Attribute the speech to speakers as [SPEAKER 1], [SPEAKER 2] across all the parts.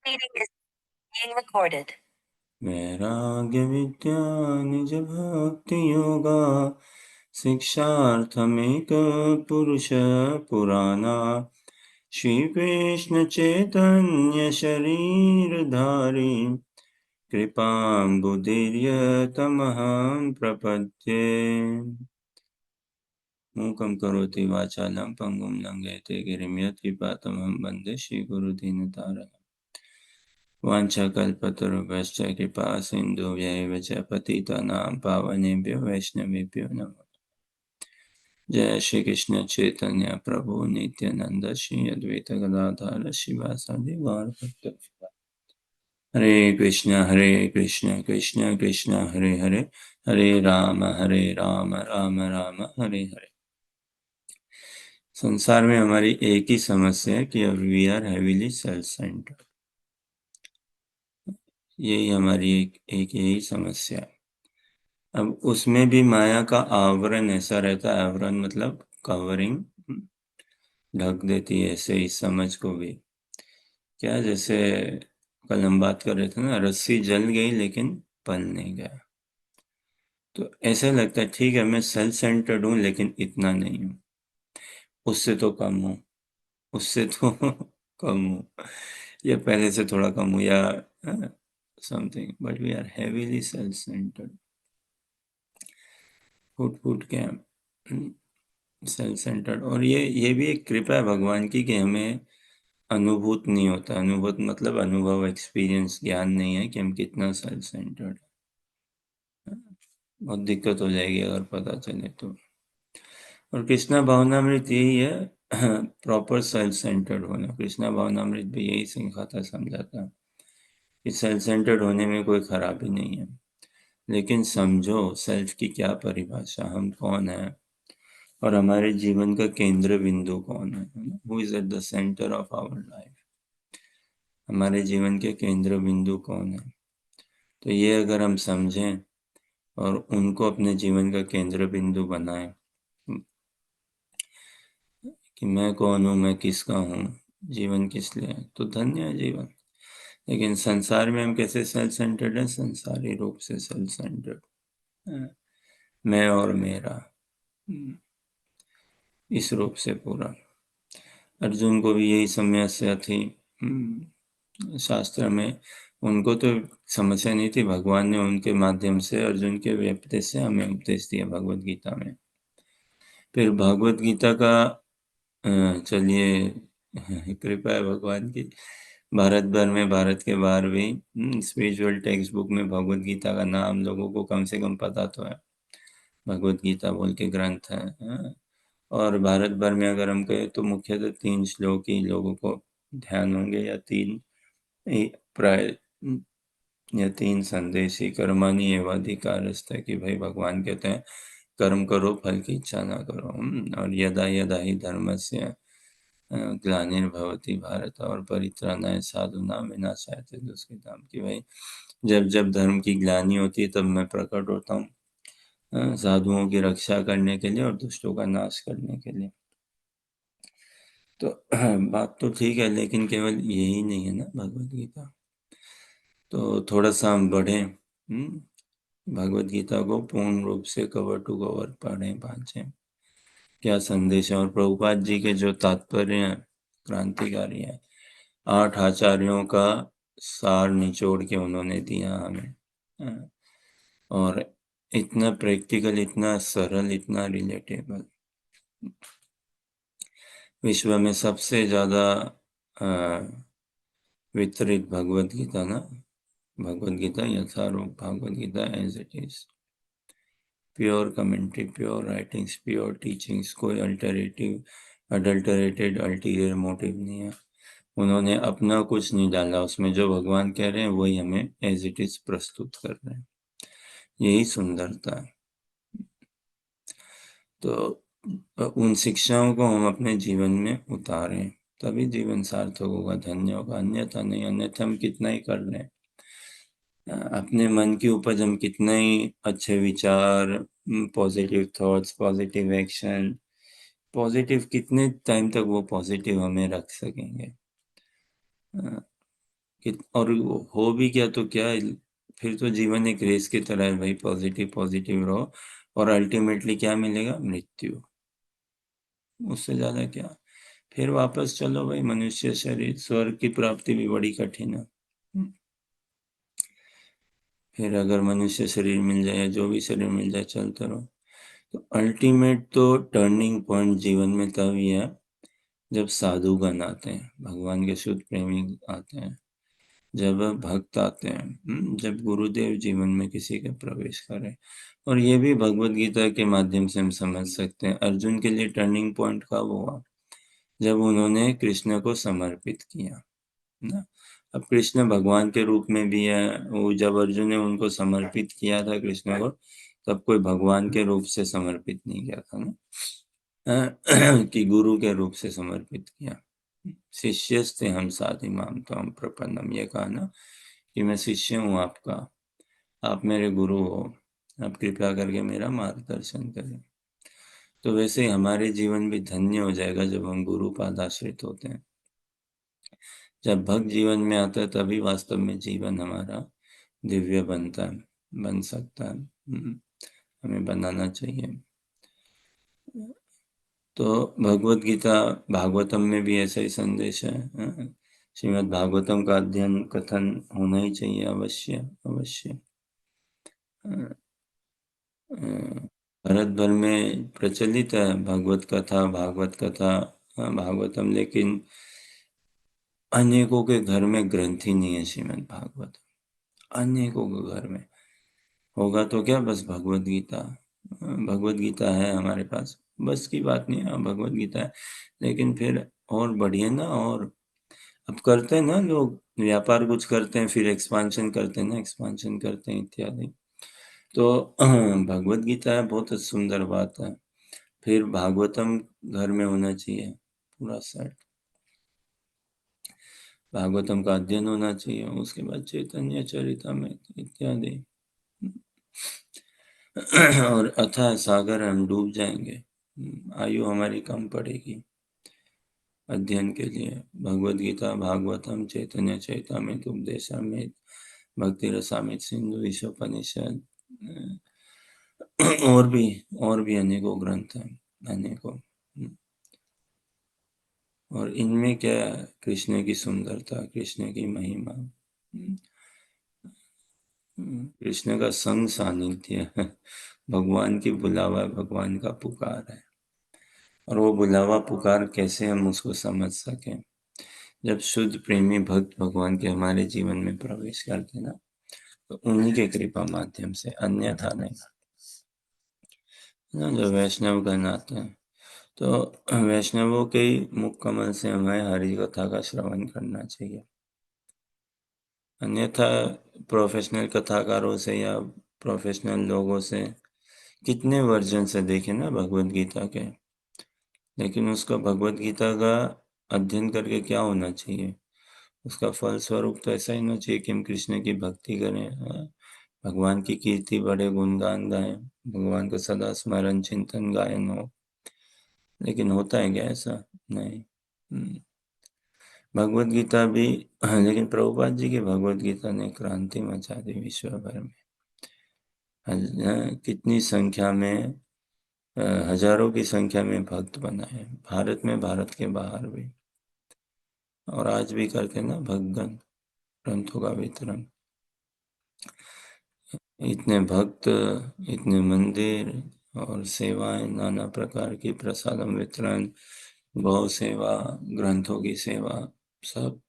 [SPEAKER 1] Meeting is being recorded. वैराग्य विद्या निज भक्ति योगा शिक्षार्थमेक पुरुष पुराना श्री कृष्ण चैतन्य शरीरधारी कृपाम्बुदीर्यतमहं प्रपद्ये मूकं करोति वाचालं पंगुं लंघयते गिरिं यत्किपातमहं वन्दे श्रीगुरुदीनतारिणम् वाञ्छाकल्पतरुभ्यश्च कृपा सिन्धुभ्यैव च पतितानां पावनेभ्यो वैष्णवेभ्यो नमः। जय श्री कृष्ण चैतन्य प्रभु नित्यानंद श्री अद्वैत गदाधर शिवासादि गौर भक्त। हरे कृष्ण कृष्ण कृष्ण हरे हरे, हरे राम राम राम हरे हरे। संसार में हमारी एक ही समस्या है कि अब we are heavily self centred. यही हमारी एक यही समस्या है। अब उसमें भी माया का आवरण ऐसा रहता है, आवरण मतलब कवरिंग, ढक देती है ऐसे इस समझ को भी। क्या, जैसे कल हम बात कर रहे थे ना, रस्सी जल गई लेकिन पल नहीं गया। तो ऐसा लगता है ठीक है मैं सेल्फ सेंटर्ड हूँ लेकिन इतना नहीं हूँ, उससे तो कम हूँ, उससे तो कम हूँ, या पहले से थोड़ा कम हूँ, या something, but we are heavily self centred. फुट के सेल्फ सेंटर्ड। और ये भी एक कृपा है भगवान की कि हमें अनुभूत नहीं होता। अनुभूत मतलब अनुभव, एक्सपीरियंस, ज्ञान नहीं है कि हम कितना सेल्फ सेंटर्ड है। बहुत दिक्कत हो जाएगी अगर पता चले तो। और कृष्णा भावनामृत यही है, प्रॉपर सेल्फ सेंटर्ड होना। कृष्णा भावनामृत भी यही सिखाता, समझाता कि सेल्फ सेंटर्ड होने में कोई खराबी नहीं है, लेकिन समझो सेल्फ की क्या परिभाषा, हम कौन है और हमारे जीवन का केंद्र बिंदु कौन है। Who is at the centre of our life, हमारे जीवन के केंद्र बिंदु कौन है। तो ये अगर हम समझें और उनको अपने जीवन का केंद्र बिंदु बनाएं कि मैं कौन हूँ, मैं किसका हूँ, जीवन किस लिए है, तो धन्य है जीवन। लेकिन संसार में हम कैसे सेल्फ सेंटर्ड हैं, संसारी रूप से सेल्फ सेंटर्ड, मैं और मेरा, इस रूप से पूरा। अर्जुन को भी यही समस्या थी शास्त्र में। उनको तो समस्या नहीं थी, भगवान ने उनके माध्यम से, अर्जुन के उपदेश से हमें उपदेश दिया भगवत गीता में। फिर भगवत गीता का चलिए कृपा है भगवान की, भारत भर में, भारत के बाहर भी स्पिरिचुअल टेक्स्ट बुक में भगवत गीता का नाम लोगों को कम से कम पता तो है। भगवत गीता बोल के ग्रंथ है, और भारत भर में अगर हम कहें तो मुख्यतः 3 श्लोक ही लोगों को ध्यान होंगे, या 3 प्राय, या 3 संदेश ही। कर्माणि एवाधिकारस्थ, कि भाई भगवान कहते हैं कर्म करो, फल की इच्छा ना करो। और यदा यदा ही धर्मस्य ग्लानिर्भवति भारत, और परित्राणाय साधूनां विनाशाय च दुष्कृताम्, कि भाई जब जब धर्म की ग्लानि होती है तब मैं प्रकट होता हूँ साधुओं की रक्षा करने के लिए और दुष्टों का नाश करने के लिए। तो बात तो ठीक है, लेकिन केवल यही नहीं है ना भगवत गीता। तो थोड़ा सा हम बढ़ें, भगवत गीता को पूर्ण रूप से कवर टू कवर पढ़ें, पाँचें, क्या संदेश है। और प्रभुपाद जी के जो तात्पर्य हैं क्रांतिकारी हैं। 8 आचार्यों का सार निचोड़ के उन्होंने दिया हमें, और इतना प्रैक्टिकल, इतना सरल, इतना रिलेटेबल। विश्व में सबसे ज्यादा वितरित भगवत गीता ना, Bhagavad Gita Yatharup Bhagavad Gita as it is, pure commentary, pure writings, pure teachings, कोई अडल्टरेटेड अल्टीरियर मोटिव नहीं है। उन्होंने अपना कुछ नहीं डाला उसमें, जो भगवान कह रहे हैं वही हमें एज इट इज प्रस्तुत कर रहे हैं। यही सुंदरता है। तो उन शिक्षाओं को हम अपने जीवन में उतारें, तभी जीवन सार्थक होगा, धन्य होगा। अन्यथा नहीं, अन्यथा हम कितना ही कर लें, अपने मन की उपज हम कितना ही अच्छे विचार, positive thoughts, positive action, positive, कितने टाइम तक वो पॉजिटिव हमें रख सकेंगे। और हो भी क्या तो क्या, फिर तो जीवन एक रेस की तरह है भाई, पॉजिटिव पॉजिटिव रहो, और अल्टीमेटली क्या मिलेगा? मृत्यु। उससे ज्यादा क्या? फिर वापस चलो भाई, मनुष्य शरीर, स्वर्ग की प्राप्ति भी बड़ी कठिन है। फिर अगर मनुष्य शरीर मिल जाए या जो भी शरीर मिल जाए, चलते रहो। तो अल्टीमेट तो टर्निंग पॉइंट जीवन में तभी है जब साधुगण आते हैं, भगवान के शुद्ध प्रेमी आते हैं, जब भक्त आते हैं, जब गुरुदेव जीवन में किसी के प्रवेश करें। और ये भी भगवत गीता के माध्यम से हम समझ सकते हैं। अर्जुन के लिए टर्निंग पॉइंट कब हुआ? जब उन्होंने कृष्ण को समर्पित किया ना। अब कृष्ण भगवान के रूप में भी है, वो जब अर्जुन ने उनको समर्पित किया था कृष्ण को, तब कोई भगवान के रूप से समर्पित नहीं किया था ना, कि गुरु के रूप से समर्पित किया। शिष्यस्ते हम साधि माम तो हम प्रपन्नम, ये कहा ना कि मैं शिष्य हूँ आपका, आप मेरे गुरु हो, आप कृपया करके मेरा मार्गदर्शन करें। तो वैसे ही हमारे जीवन भी धन्य हो जाएगा जब हम गुरु पादाश्रित होते हैं। जब भक्त जीवन में आता है तभी वास्तव में जीवन हमारा दिव्य बनता है, बन सकता है। हमें बनाना चाहिए। तो भगवत गीता, भागवतम में भी ऐसा ही संदेश है। श्रीमद् भागवतम का अध्ययन कथन होना ही चाहिए, अवश्य अवश्य। भारत भर में प्रचलित है भगवत कथा, भागवत कथा, भागवतम, लेकिन अनेकों के घर में ग्रंथ ही नहीं है श्रीमद् भागवत। अनेकों के घर में होगा तो क्या, बस भगवत गीता। भगवत गीता है हमारे पास, बस की बात नहीं है, हाँ, भगवत गीता है, लेकिन फिर और बढ़िया ना। और अब करते हैं ना लोग, व्यापार कुछ करते हैं फिर एक्सपांशन करते हैं ना, एक्सपांशन करते हैं इत्यादि। तो भगवत गीता है, बहुत सुंदर बात है। फिर भागवतम घर में होना चाहिए पूरा सेट, भागवतम का अध्ययन होना चाहिए, उसके बाद चैतन्य चरितामृत इत्यादि। और अथाह सागर हम डूब जाएंगे, आयु हमारी कम पड़ेगी अध्ययन के लिए। भगवत गीता, भागवतम, चैतन्य चैतामृत, उपदेशामृत, भक्ति रसामृत, सिंधु, ईशोपनिषद, और भी अनेकों ग्रंथ हैं, अनेकों। और इनमें क्या है? कृष्ण की सुंदरता, कृष्ण की महिमा, कृष्ण का संग सानिध्य है, भगवान की बुलावा है, भगवान का पुकार है। और वो बुलावा पुकार कैसे हम उसको समझ सकें? जब शुद्ध प्रेमी भक्त भगवान के हमारे जीवन में प्रवेश करते ना, तो उन्हीं के कृपा माध्यम से, अन्यथा नहीं ना। जो वैष्णव गण आते हैं, तो वैष्णवों के ही मुख कमल से हमें हरि कथा का श्रवण करना चाहिए। अन्यथा प्रोफेशनल कथाकारों से या प्रोफेशनल लोगों से कितने वर्जन से देखे ना भगवत गीता के, लेकिन उसका भगवत गीता का अध्ययन करके क्या होना चाहिए? उसका फल स्वरूप तो ऐसा ही होना चाहिए कि हम कृष्ण की भक्ति करें, भगवान की कीर्ति बड़े, गुणगान गाएं, भगवान का सदा स्मरण चिंतन गायन हो। लेकिन होता है क्या ऐसा? नहीं। भगवत गीता भी, लेकिन प्रभुपाद जी की भगवत गीता ने क्रांति मचा दी विश्व भर में। कितनी संख्या में, हजारों की संख्या में भक्त बनाए, भारत में, भारत के बाहर भी। और आज भी करते ना भक्तगण ग्रंथों का वितरण। इतने भक्त, इतने मंदिर और सेवाएं, नाना प्रकार की प्रसादम वितरण, गौ सेवा, ग्रंथों की सेवा, सब।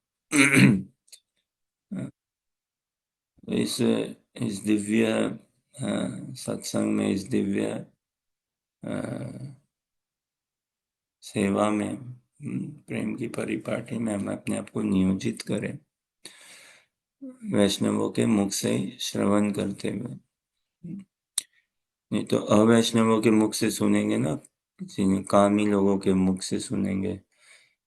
[SPEAKER 1] इस दिव्य सत्संग में, इस दिव्य सेवा में, प्रेम की परिपाटी में हम अपने आप को नियोजित करें, वैष्णवों के मुख से श्रवण करते हुए। नहीं तो अवैष्णवों के मुख से सुनेंगे ना, किसी कामी लोगों के मुख से सुनेंगे,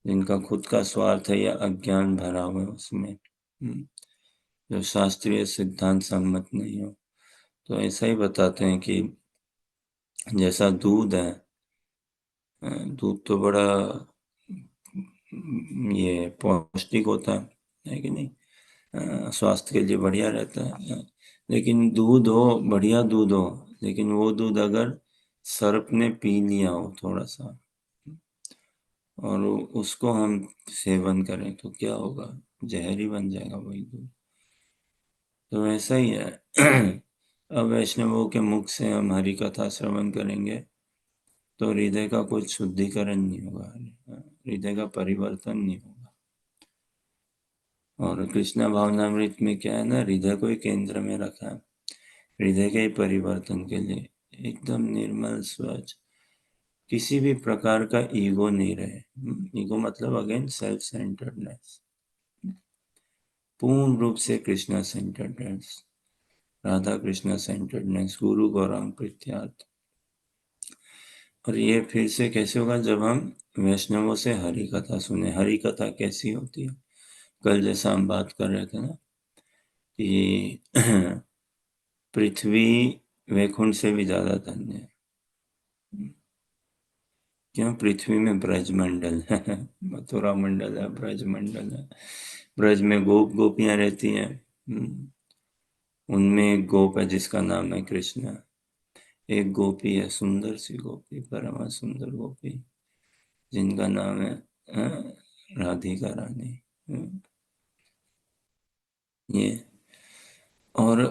[SPEAKER 1] जिनका खुद का स्वार्थ है या अज्ञान भरा हुआ है उसमें, जो शास्त्रीय सिद्धांत सम्मत नहीं हो। तो ऐसा ही बताते हैं कि जैसा दूध है, दूध तो बड़ा ये पौष्टिक होता है कि नहीं? स्वास्थ्य के लिए बढ़िया रहता है। लेकिन दूध हो, बढ़िया दूध हो, लेकिन वो दूध अगर सर्प ने पी लिया हो थोड़ा सा और उसको हम सेवन करें तो क्या होगा? जहर ही बन जाएगा वही दूध। तो ऐसा ही है। अब वैष्णवों के मुख से हम हरि कथा श्रवण करेंगे तो हृदय का कुछ शुद्धिकरण नहीं होगा, हृदय का परिवर्तन नहीं होगा। और कृष्णा भावनामृत में क्या है ना, हृदय को ही केंद्र में रखा है, हृदय के ही परिवर्तन के लिए। एकदम निर्मल स्वच्छ, किसी भी प्रकार का ईगो नहीं रहे। ईगो मतलब अगेन सेल्फ सेंटर्डनेस, पूर्ण रूप से कृष्णा सेंटर्डनेस, राधा कृष्णा सेंटर्डनेस, गुरु गौरांग प्रीत्यार्थ। और ये फिर से कैसे होगा? जब हम वैष्णवों से हरि कथा सुने। हरि कथा कैसी होती है? कल जैसा हम बात कर रहे थे ना कि पृथ्वी वैकुंठ से भी ज्यादा धन्य है। क्यों? पृथ्वी में ब्रजमंडल है, मथुरा मंडल है, ब्रजमंडल है। ब्रज में गोप गोपियां रहती हैं। उनमें एक गोप है जिसका नाम है कृष्ण। एक गोपी है, सुंदर सी गोपी, परमा सुंदर गोपी, जिनका नाम है राधिका रानी। ये और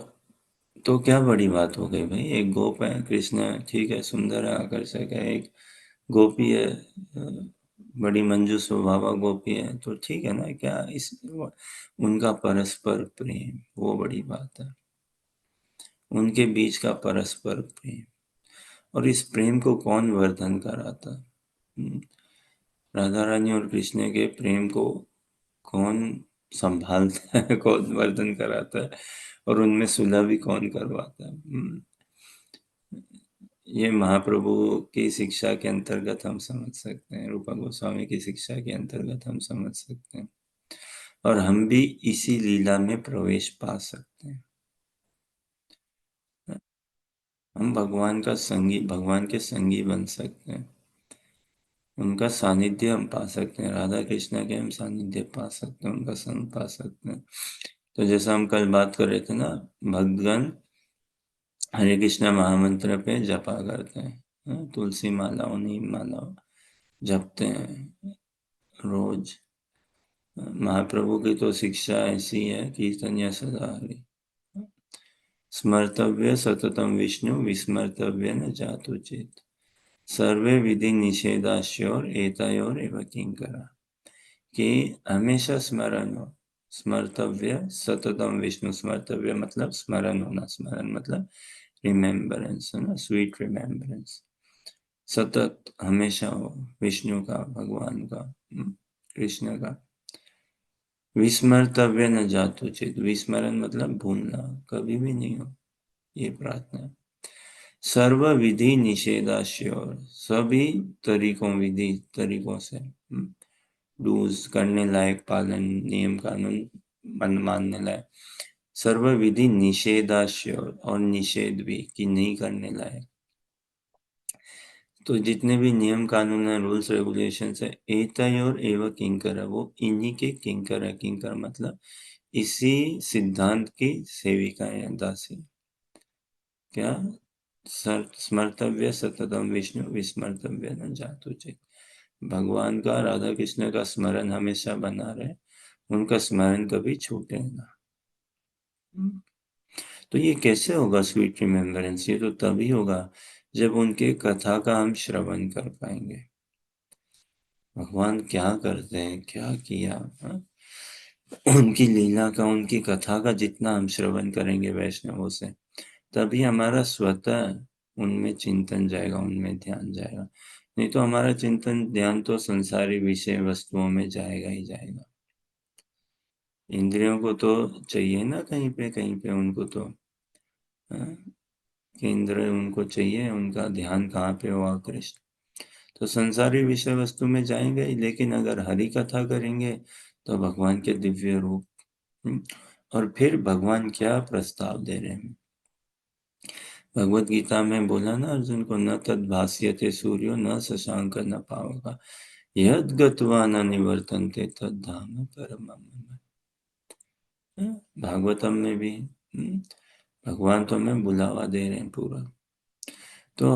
[SPEAKER 1] तो क्या बड़ी बात हो गई भाई? एक गोप है, कृष्ण ठीक है, सुंदर है, आकर्षक है। एक गोपी है, बड़ी मंजू स्वभाव गोपी है, तो ठीक है ना? क्या इस उनका परस्पर प्रेम, वो बड़ी बात है। उनके बीच का परस्पर प्रेम, और इस प्रेम को कौन वर्धन कराता? राधा रानी और कृष्ण के प्रेम को कौन संभालता है, कौन वर्धन कराता है, और उनमें सुलह भी कौन करवाता है? ये महाप्रभु की शिक्षा के अंतर्गत हम समझ सकते हैं, रूपा गोस्वामी की शिक्षा के अंतर्गत हम समझ सकते हैं, और हम भी इसी लीला में प्रवेश पा सकते हैं। हम भगवान का संगी, भगवान के संगी बन सकते हैं, उनका सानिध्य हम पा सकते हैं, राधा कृष्ण के हम सानिध्य पा सकते हैं, उनका संग पा सकते हैं। तो जैसा हम कल बात कर रहे थे ना, भक्तगण हरे कृष्ण महामंत्र पे जपा करते हैं, तुलसी मालाओं, नीम मालाओं जपते हैं रोज। महाप्रभु की तो शिक्षा ऐसी है, कीर्तन्य सदा हरि, स्मर्तव्य सततम विष्णु, विस्मर्तव्य न जातुचित, सर्वे विधि निषेधाश्योर एतयोर एव किंकरा। कि हमेशा स्मरण हो, स्मर्तव्य सततम विष्णु, स्मर्तव्य मतलब स्मरण होना, स्मरण मतलब रिमेम्बरेंस है ना, स्वीट रिमेम्बरेंस, सतत हमेशा हो विष्णु का, भगवान का, कृष्ण का। विस्मर्तव्य न जातुचित, विस्मरण मतलब भूलना कभी भी नहीं हो, ये प्रार्थना है। सर्व विधि निषेधाश्योर, सभी तरीकों, विधि तरीकों से, डूज करने लायक, पालन नियम कानून मन मानने लायक, सर्व विधि निषेधाश्योर, और निषेध भी कि नहीं करने लायक। तो जितने भी नियम कानून है, रूल्स रेगुलेशन है, एतयोर एव किंकर है, वो इन्हीं के किंकर है। किंकर मतलब इसी सिद्धांत की सेविका है, दासी। क्या? स्मर्तव्य सततम विष्णु, विस्मर्तव्य न जातुचित। भगवान का, राधा कृष्ण का स्मरण हमेशा बना रहे, उनका स्मरण कभी छूटे ना। तो ये कैसे होगा स्वीट रिमेम्बरेंस? ये तो तभी होगा जब उनके कथा का हम श्रवण कर पाएंगे। भगवान क्या करते हैं, क्या किया, उनकी लीला का, उनकी कथा का जितना हम श्रवण करेंगे वैष्णवों से, तभी हमारा स्वतः उनमें चिंतन जाएगा, उनमें ध्यान जाएगा। नहीं तो हमारा चिंतन ध्यान तो संसारी विषय वस्तुओं में जाएगा ही जाएगा। इंद्रियों को तो चाहिए ना कहीं पे उनको तो, हाँ, केंद्र उनको चाहिए, उनका ध्यान कहाँ पे हुआ? कृष्ण। तो संसारी विषय वस्तु में जाएंगे ही, लेकिन अगर हरि कथा करेंगे तो भगवान के दिव्य रूप। और फिर भगवान क्या प्रस्ताव दे रहे हैं? भगवत गीता में बोला ना अर्जुन को, न तद भास्यते सूर्यो न शशांक न पावक, यद गत्वा न निवर्तन्ते तद धाम परमम् मम। भागवतम में भी भगवान तो हमें बुलावा दे रहे हैं पूरा। तो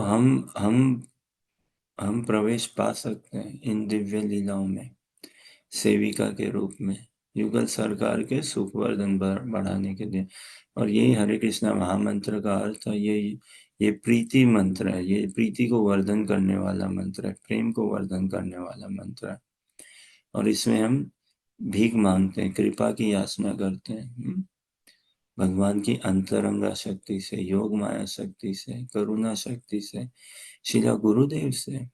[SPEAKER 1] हम प्रवेश पा सकते हैं इन दिव्य लीलाओं में सेविका के रूप में, युगल सरकार के सुखवर्धन बढ़ाने के लिए। और यही हरे कृष्णा महामंत्र का अर्थ है। ये प्रीति मंत्र है, ये प्रीति को वर्धन करने वाला मंत्र है, प्रेम को वर्धन करने वाला मंत्र है। और इसमें हम भीख मांगते हैं, कृपा की याचना करते हैं भगवान की अंतरंगा शक्ति से, योग माया शक्ति से, करुणा शक्ति से, शिला गुरुदेव से,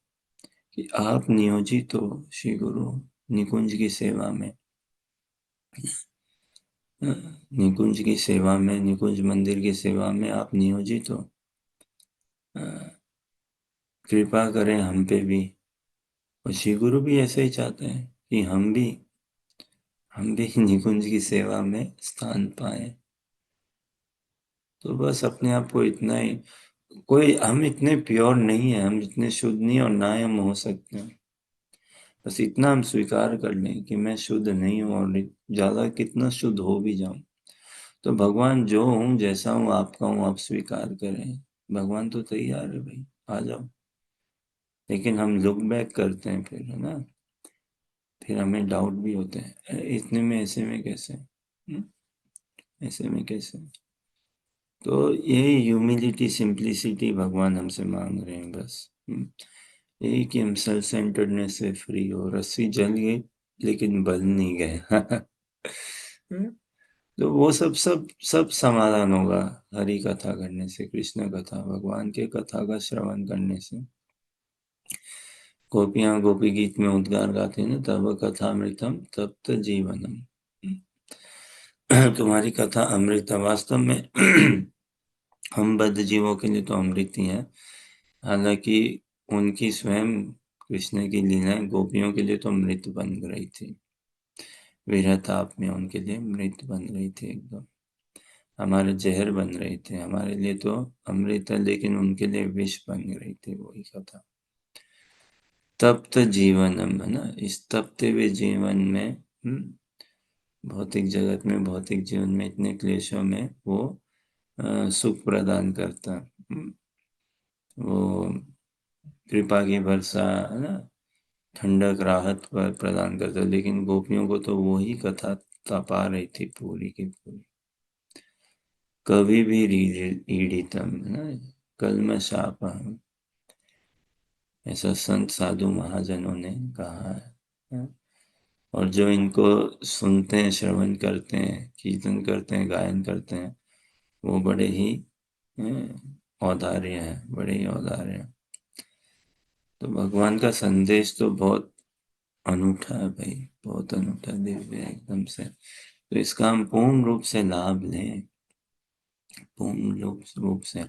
[SPEAKER 1] कि आप नियोजित हो श्री गुरु निकुंज की सेवा में, निकुंज की सेवा में, निकुंज मंदिर की सेवा में आप नियोजित हो। कृपा करें हम पे भी। और श्री गुरु भी ऐसे ही चाहते हैं कि हम भी निकुंज की सेवा में स्थान पाए। तो बस अपने आप को इतना ही, कोई हम इतने प्योर नहीं है, हम इतने शुद्ध नहीं और ना हम हो सकते हैं। बस इतना हम स्वीकार कर लें कि मैं शुद्ध नहीं हूँ, और ज्यादा कितना शुद्ध हो भी जाऊं तो भगवान जो हूँ जैसा हूँ आपका हूँ, आप स्वीकार करें। भगवान तो तैयार है भाई, आ जाओ। लेकिन हम लुक बैक करते हैं फिर, है ना, फिर हमें डाउट भी होते हैं, इतने में ऐसे में कैसे, ऐसे में कैसे। तो ये ह्यूमिलिटी सिंप्लिसिटी भगवान हमसे मांग रहे हैं बस। यही कि हम सेल्फ सेंटर्डनेस से फ्री हो। रस्सी जल गई लेकिन बल नहीं गए। तो वो सब सब सब समाधान होगा हरि कथा करने से, कृष्ण कथा, भगवान के कथा का श्रवण करने से। गोपियां गोपी गीत में उद्गार गाते हैं ना, तब कथामृतम तप्त जीवनम। तुम्हारी कथा अमृत है वास्तव में। हम बद्ध जीवों के लिए तो अमृत ही है। हालांकि उनकी स्वयं कृष्ण की लीलाएं गोपियों के लिए तो मृत बन रही थी, विरह ताप में उनके लिए मृत बन रही थी एकदम, हमारे जहर बन रहे थे। हमारे लिए तो अमृत है, लेकिन उनके लिए विष बन रही थी वही कथा। तप्त जीवनम, है ना, इस तपते हुए जीवन में, भौतिक जगत में, भौतिक जीवन में इतने क्लेशों में वो सुख प्रदान करता, वो कृपा की वर्षा, है ना, ठंडक राहत पर प्रदान करता। लेकिन गोपियों को तो वो ही कथा तपा रही थी पूरी की पूरी। कवि भी ईडितम, है ना, कलमशापहम, ऐसा संत साधु महाजनों ने कहा है। और जो इनको सुनते हैं, श्रवण करते हैं, कीर्तन करते हैं, गायन करते हैं, वो बड़े ही औदार्य हैं, बड़े ही औदार्य हैं। तो भगवान का संदेश तो बहुत अनूठा है भाई, बहुत अनूठा, दिव्य है एकदम से। तो इसका हम पूर्ण रूप से लाभ लें, पूर्ण रूप से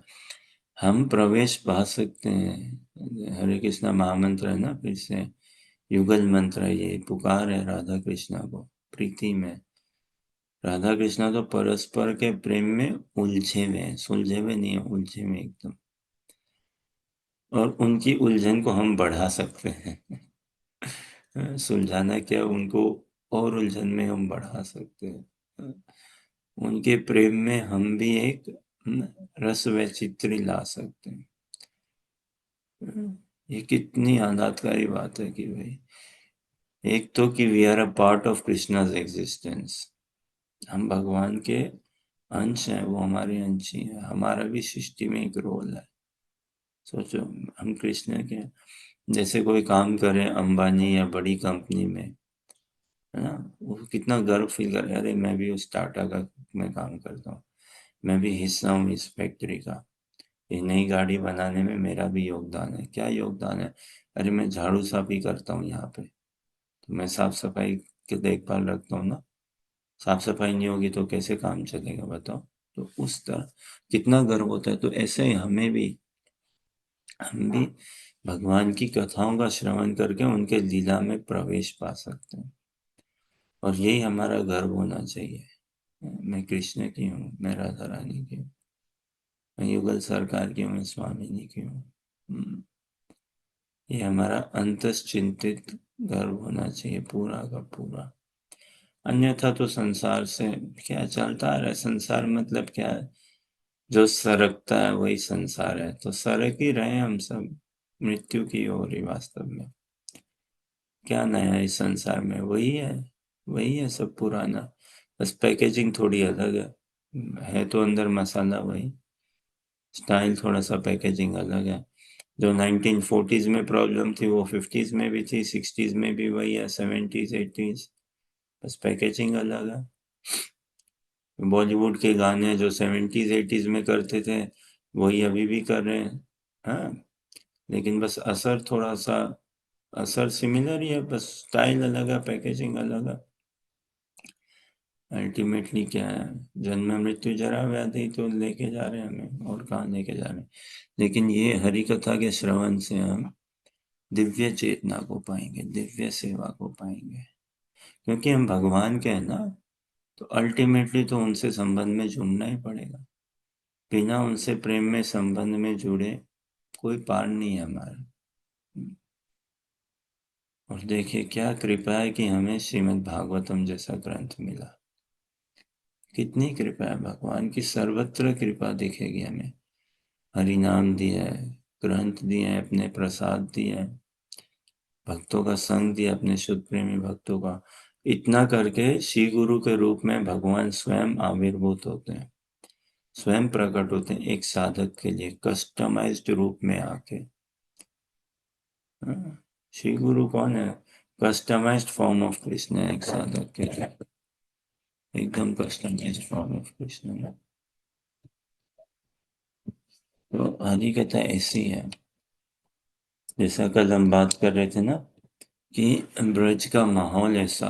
[SPEAKER 1] हम प्रवेश पा सकते हैं। हरे कृष्णा महामंत्र है ना, फिर से युगल मंत्र है, ये पुकार है राधा कृष्णा को प्रीति में। राधा कृष्णा तो परस्पर के प्रेम में उलझे हुए हैं, सुलझे हुए नहीं है, उलझे हुए एकदम। और उनकी उलझन को हम बढ़ा सकते हैं। सुलझाना क्या, उनको और उलझन में हम बढ़ा सकते हैं। उनके प्रेम में हम भी एक रस वैचित्री ला सकते हैं। ये कितनी आह्लादकारी बात है कि भाई, एक तो कि we are a part of Krishna's existence, हम भगवान के अंश हैं, वो हमारे अंश ही है, हमारा भी सृष्टि में एक रोल है। सोचो, हम कृष्ण के, जैसे कोई काम करे अंबानी या बड़ी कंपनी में, है ना, वो कितना गर्व फील करे, अरे मैं भी उस टाटा का में काम करता हूँ, मैं भी हिस्सा हूँ इस फैक्ट्री का, ये नई गाड़ी बनाने में मेरा भी योगदान है। क्या योगदान है? अरे मैं झाड़ू साफ ही करता हूँ यहाँ पे, तो मैं साफ सफाई की देखभाल रखता हूँ ना। साफ सफाई नहीं होगी तो कैसे काम चलेगा बताओ। तो उस तरह कितना गर्व होता है। तो ऐसे ही हम भी भगवान की कथाओं का श्रवण करके उनके लीला में प्रवेश पा सकते हैं। और यही हमारा गर्व होना चाहिए, मैं कृष्ण की हूँ, मैं राधा रानी की हूँ, मैं युगल सरकार की हूँ, मैं स्वामिनी की हूँ। ये हमारा अंतश्चिंतित गर्व होना चाहिए पूरा का पूरा। अन्यथा तो संसार से क्या चलता आ रहा है। संसार मतलब क्या है? जो सरकता है वही संसार है, तो सरक ही रहे हैं हम सब मृत्यु की ओर ही। वास्तव में क्या नया है इस संसार में? वही है, वही है सब पुराना। बस पैकेजिंग थोड़ी अलग है तो अंदर मसाला वही, स्टाइल थोड़ा सा, पैकेजिंग अलग है। जो 1940s में प्रॉब्लम थी वो 50s में भी थी, 60s में भी वही है, 70s 80s, बस पैकेजिंग अलग है। बॉलीवुड के गाने जो 70s 80s में करते थे वही अभी भी कर रहे हैं। हाँ, लेकिन बस असर थोड़ा सा, असर सिमिलर ही है, बस स्टाइल अलग है, पैकेजिंग अलग है। अल्टीमेटली क्या है? जन्म मृत्यु जरा व्याधि तो लेके जा रहे हैं हमें, और कहाँ लेके जा रहे हैं। लेकिन ये हरि कथा के श्रवण से हम दिव्य चेतना को पाएंगे, दिव्य सेवा को पाएंगे। क्योंकि हम भगवान के हैं ना, तो अल्टीमेटली तो उनसे संबंध में जुड़ना ही पड़ेगा। बिना उनसे प्रेम में संबंध में जुड़े कोई पार नहीं है हमारा। और देखिए क्या कृपा है कि हमें श्रीमद् भागवतम जैसा ग्रंथ मिला। कितनी कृपा है भगवान की, सर्वत्र कृपा दिखेगी हमें। हरि नाम दिया है, ग्रंथ दिए हैं, अपने प्रसाद दिए हैं, भक्तों का संग दिया, अपने शुद्ध प्रेमी भक्तों का। इतना करके श्री गुरु के रूप में भगवान स्वयं आविर्भूत होते हैं, स्वयं प्रकट होते हैं एक साधक के लिए, कस्टमाइज्ड रूप में आके। हाँ, श्री गुरु कौन है? कस्टमाइज्ड फॉर्म ऑफ कृष्ण है एक साधक के लिए, एकदम कस्टमाइज्ड फॉर्म ऑफ कृष्ण है। तो हरि कथा ऐसी है, जैसा कल हम बात कर रहे थे ना, कि ब्रज का माहौल ऐसा।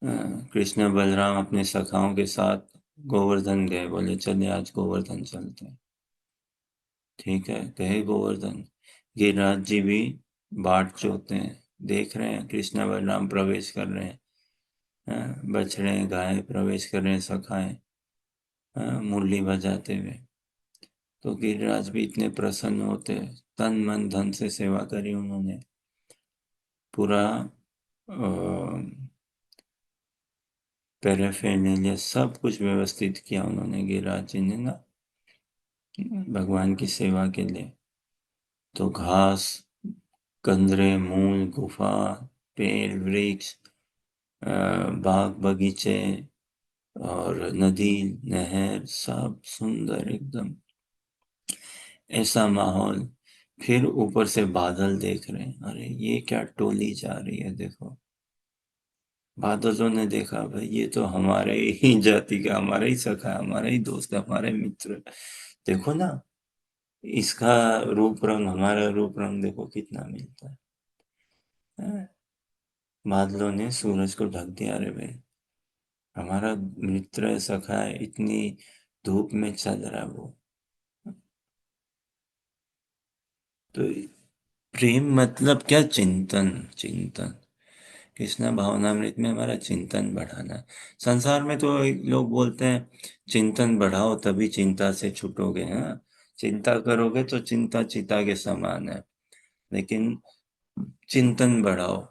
[SPEAKER 1] कृष्ण बलराम अपने सखाओं के साथ गोवर्धन गए, बोले चले आज गोवर्धन चलते हैं। ठीक है, गए गोवर्धन। गिरिराज जी भी बाट जोते हैं, देख रहे हैं कृष्ण बलराम प्रवेश कर रहे हैं। बछड़े गाय प्रवेश कर रहे हैं, सखाएं मुरली बजाते हुए। तो गिरिराज भी इतने प्रसन्न होते, तन मन धन से सेवा करी उन्होंने। पूरा पैराफेर्नालिया सब कुछ व्यवस्थित किया उन्होंने, गिरिराज जी ने ना, भगवान की सेवा के लिए। तो घास, कंदरे, मूल, गुफा, पेड़, वृक्ष, बाग बगीचे और नदी, नहर, सब सुंदर एकदम, ऐसा माहौल। फिर ऊपर से बादल देख रहे हैं, अरे ये क्या टोली जा रही है देखो। बादलों ने देखा, भाई ये तो हमारे ही जाति का, हमारा ही सखा है, हमारा ही दोस्त है, हमारा ही मित्र है। देखो ना, इसका रूप रंग, हमारा रूप रंग देखो कितना मिलता है। हैं? बादलों ने सूरज को ढक दिया, अरे भाई हमारा मित्र है, सखा है, इतनी धूप में चल रहा है वो। तो प्रेम मतलब क्या? चिंतन, चिंतन। कृष्णा भावनामृत में हमारा चिंतन बढ़ाना। संसार में तो लोग बोलते हैं चिंतन बढ़ाओ तभी चिंता से छूटोगे। हाँ, चिंता करोगे तो चिंता चिता के समान है, लेकिन चिंतन बढ़ाओ।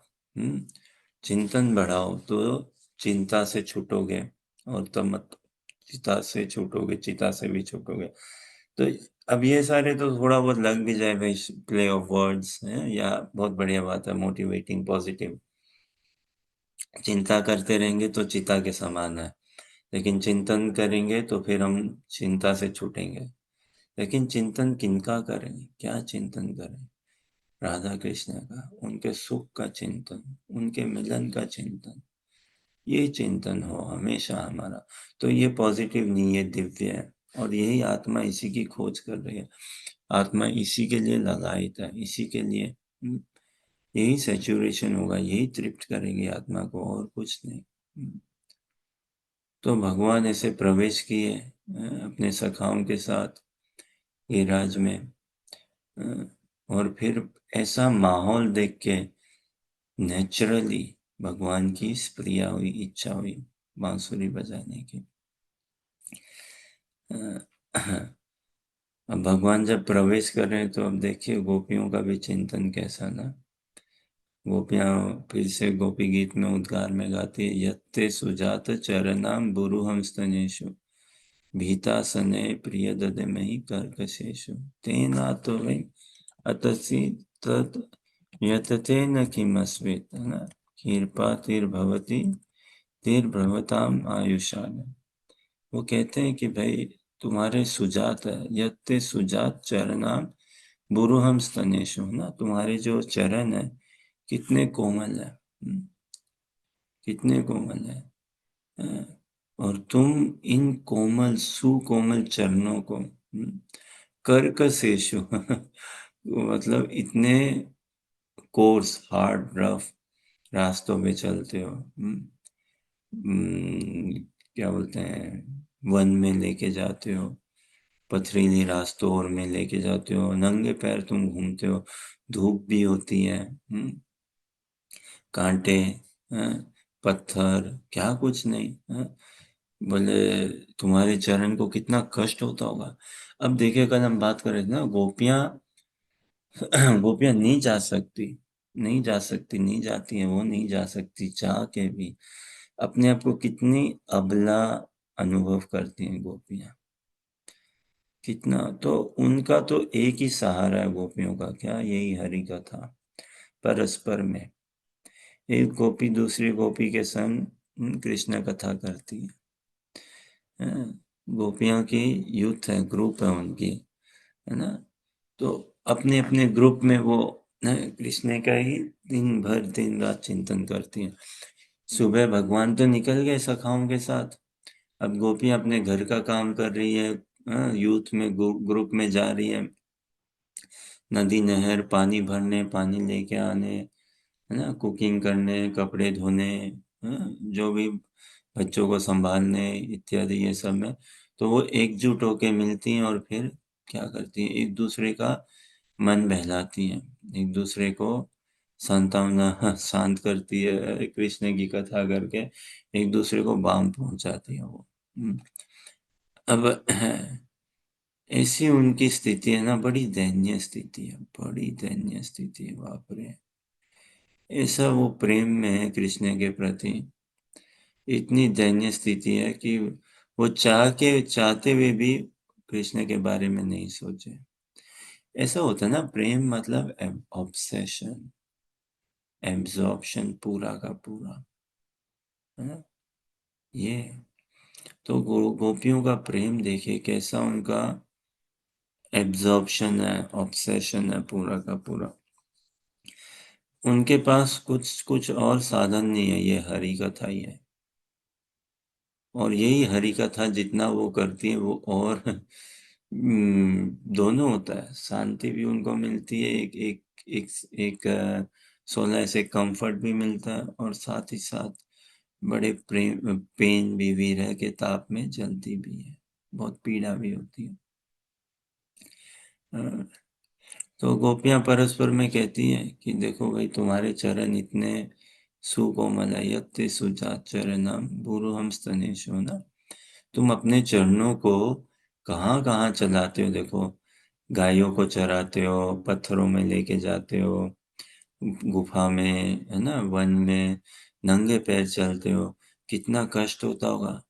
[SPEAKER 1] चिंतन बढ़ाओ तो चिंता से छूटोगे, और तब मत चिता से छूटोगे, चिता से भी छूटोगे। तो अब ये सारे तो थोड़ा बहुत लग भी जाए भाई, प्ले ऑफ वर्ड्स है, या बहुत बढ़िया बात है, मोटिवेटिंग, पॉजिटिव। चिंता करते रहेंगे तो चिता के समान है, लेकिन चिंतन करेंगे तो फिर हम चिंता से छूटेंगे। लेकिन चिंतन किनका करें, क्या चिंतन करें? राधा कृष्ण का, उनके सुख का चिंतन, उनके मिलन का चिंतन, ये चिंतन हो हमेशा हमारा। तो ये पॉजिटिव नहीं, ये दिव्य है। और यही आत्मा इसी की खोज कर रही है, आत्मा इसी के लिए लगाई था, इसी के लिए। यही सेचुरेशन होगा, यही तृप्त करेगी आत्मा को, और कुछ नहीं। तो भगवान ऐसे प्रवेश किए अपने सखाओं के साथ गिरिराज में। और फिर ऐसा माहौल देख के नेचुरली भगवान की स्प्रिया हुई, इच्छा हुई बांसुरी बजाने की। अब भगवान जब प्रवेश कर रहे हैं तो अब देखिए गोपियों का भी चिंतन कैसा ना। गोपियाँ फिर से गोपी गीत में उद्गार में गाती है, यत्ते सुजात चरणाम बुरुहम स्तनेषु भीतासने प्रिय ददमहि कर्कशेषु तेनातो वै अतसि तत् यततेन किमस्वेत्, है ना, कृपातिर्भवति तिर्भवताम आयुषान। वो कहते हैं कि भाई तुम्हारे सुजात है, यत्ते सुजात चरणाम बुरुहम स्तनेषु, ना तुम्हारे जो चरण है कितने कोमल है, कितने कोमल है, अ, और तुम इन कोमल सुकोमल चरणों को कर्कशेषु मतलब इतने कोर्स हार्ड रफ रास्तों पे चलते हो, क्या बोलते हैं, वन में लेके जाते हो, पथरीली रास्तों और में लेके जाते हो, नंगे पैर तुम घूमते हो, धूप भी होती है, कांटे, पत्थर, क्या कुछ नहीं, बोले तुम्हारे चरण को कितना कष्ट होता होगा। अब देखिए, कल हम बात कर रहे थे ना, गोपियां गोपियां नहीं जा सकती, नहीं जा सकती, नहीं जाती हैं, वो नहीं जा सकती चाह के भी। अपने आप को कितनी अबला अनुभव करती हैं गोपियां, कितना। तो उनका तो एक ही सहारा है गोपियों का, क्या, यही हरि का था, परस्पर में। एक गोपी दूसरी गोपी के संग कृष्ण कथा करती है, गोपियों की यूथ है, ग्रुप है उनकी, है ना। तो अपने अपने ग्रुप में वो कृष्ण का ही दिन भर दिन रात चिंतन करती हैं। सुबह भगवान तो निकल गए सखाओं के साथ, अब गोपियां अपने घर का काम कर रही है, यूथ में ग्रुप में जा रही है, नदी नहर पानी भरने, पानी लेके आने, है ना, कुकिंग करने, कपड़े धोने, जो भी बच्चों को संभालने इत्यादि, ये सब में। तो वो एकजुट होके मिलती हैं और फिर क्या करती हैं, एक दूसरे का मन बहलाती हैं, एक दूसरे को सांत्वना शांत करती है, कृष्ण की कथा करके एक दूसरे को बाम पहुंचाती है वो। अब ऐसी उनकी स्थिति है ना, बड़ी दयनीय स्थिति है, बड़ी दयनीय स्थिति है, बाप रे। ऐसा वो प्रेम में है कृष्ण के प्रति, इतनी दयनीय स्थिति है कि वो चाहते हुए भी कृष्ण के बारे में नहीं सोचे। ऐसा होता है ना, प्रेम मतलब ऑब्सेशन, एब्जॉर्प्शन पूरा का पूरा, है ना। ये तो गोपियों का प्रेम देखिए कैसा, उनका एब्जॉर्प्शन है, ऑब्सेशन है पूरा का पूरा। उनके पास कुछ कुछ और साधन नहीं है, ये हरि कथा ही है। और यही हरि कथा जितना वो करती है वो, और दोनों होता है, शांति भी उनको मिलती है, एक एक एक एक सोलह से कंफर्ट भी मिलता है, और साथ ही साथ बड़े प्रेम पेन भी विरह के ताप में जलती भी है, बहुत पीड़ा भी होती है। अ, तो गोपियां परस्पर में कहती हैं कि देखो भाई, तुम्हारे चरण इतने सुकोमल है, यत्ते सुजात चरणम बुरुहम स्तनेषु, ना तुम अपने चरणों को कहाँ कहाँ चलाते हो, देखो, गायों को चराते हो, पत्थरों में लेके जाते हो, गुफा में, है ना, वन में नंगे पैर चलते हो, कितना कष्ट होता होगा।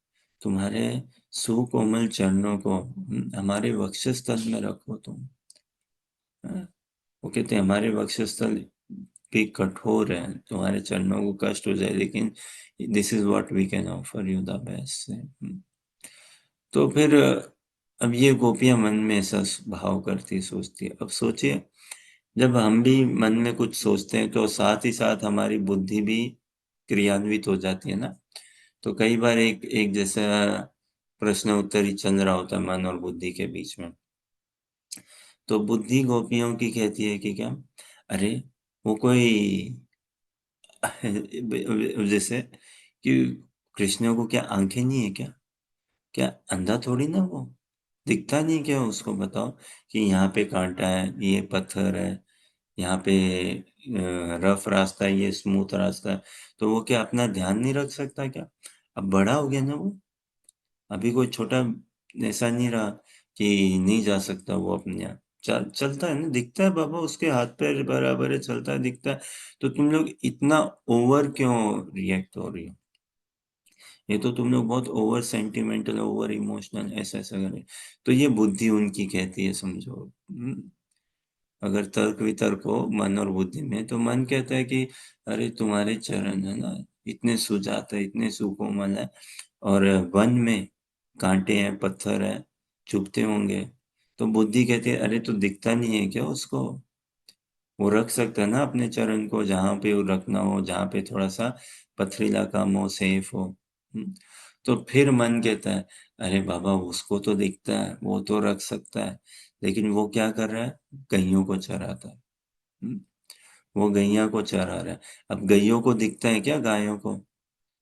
[SPEAKER 1] तुम्हारे सुकोमल चरणों को हमारे वक्षस्थल में रखो तुम, हाँ? वो कहते हैं हमारे वक्षस्थल भी कठोर है, तुम्हारे चरणों को कष्ट हो जाए, लेकिन this is what we can offer you the best से। तो फिर अब ये गोपियां मन में ऐसा भाव करती, सोचती है। अब सोचिए, जब हम भी मन में कुछ सोचते हैं तो साथ ही साथ हमारी बुद्धि भी क्रियान्वित हो जाती है ना। तो कई बार एक एक जैसा प्रश्न उत्तर ही चल रहा होता है मन और बुद्धि के बीच में। तो बुद्धि गोपियों की कहती है कि क्या, अरे वो कोई जैसे कि कृष्ण को क्या आंखें नहीं है क्या, क्या अंधा थोड़ी ना वो, दिखता नहीं क्या उसको, बताओ कि यहाँ पे कांटा है, ये पत्थर है, यहाँ पे रफ रास्ता है, ये स्मूथ रास्ता है। तो वो क्या अपना ध्यान नहीं रख सकता क्या? अब बड़ा हो गया ना वो, अभी कोई छोटा ऐसा नहीं रहा कि नहीं जा सकता वो अपने यहाँ। चलता है ना, दिखता है बाबा, उसके हाथ पैर बराबर है, चलता है, दिखता है। तो तुम लोग इतना ओवर क्यों रिएक्ट हो रही हो? ये तो तुम लोग बहुत ओवर सेंटिमेंटल, ओवर इमोशनल, ऐसा ऐसा कर रहे हो। तो ये बुद्धि उनकी कहती है, समझो। अगर तर्क वितर्क हो मन और बुद्धि में, तो मन कहता है कि अरे तुम्हारे चरण है ना, इतने सुजात है, इतने सुकोमल है, और वन में कांटे हैं, पत्थर है, चुभते होंगे। तो बुद्धि कहती है अरे तो दिखता नहीं है क्या उसको? वो रख सकता है ना अपने चरण को जहां पे वो रखना हो, जहां पे थोड़ा सा पथरीला काम हो, सेफ हो। हम्म, तो फिर मन कहता है अरे बाबा उसको तो दिखता है, वो तो रख सकता है, लेकिन वो क्या कर रहा है? गइयों को चराता है। हम्म, वो गैया को चरा रहा है। अब गइयों को दिखता है क्या गायों को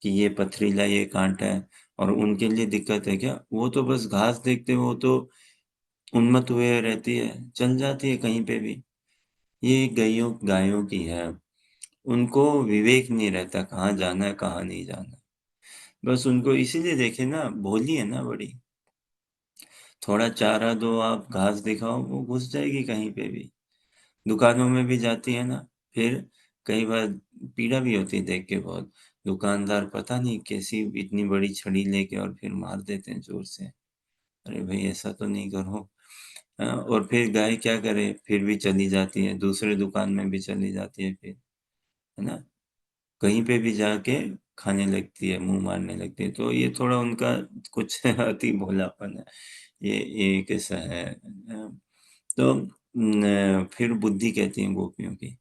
[SPEAKER 1] कि ये पथरीला, ये कांटा है? और उनके लिए दिक्कत है क्या? वो तो बस घास देखते, वो तो उन्मत्त हुए रहती है, चल जाती है कहीं पे भी। ये गइयों गायों की है, उनको विवेक नहीं रहता कहाँ जाना है, कहाँ नहीं जाना। बस उनको इसीलिए देखे ना, भोली है ना बड़ी। थोड़ा चारा दो, आप घास दिखाओ, वो घुस जाएगी कहीं पे भी। दुकानों में भी जाती है ना, फिर कई बार पीड़ा भी होती है देख के बहुत। दुकानदार पता नहीं कैसी इतनी बड़ी छड़ी लेके और फिर मार देते हैं जोर से। अरे भाई ऐसा तो नहीं करो। और फिर गाय क्या करे, फिर भी चली जाती है, दूसरे दुकान में भी चली जाती है फिर, है ना, कहीं पे भी जाके खाने लगती है, मुंह मारने लगती है। तो ये थोड़ा उनका कुछ अति भोलापन है। ये कैसा है? तो फिर बुद्धि कहती है गोपियों की,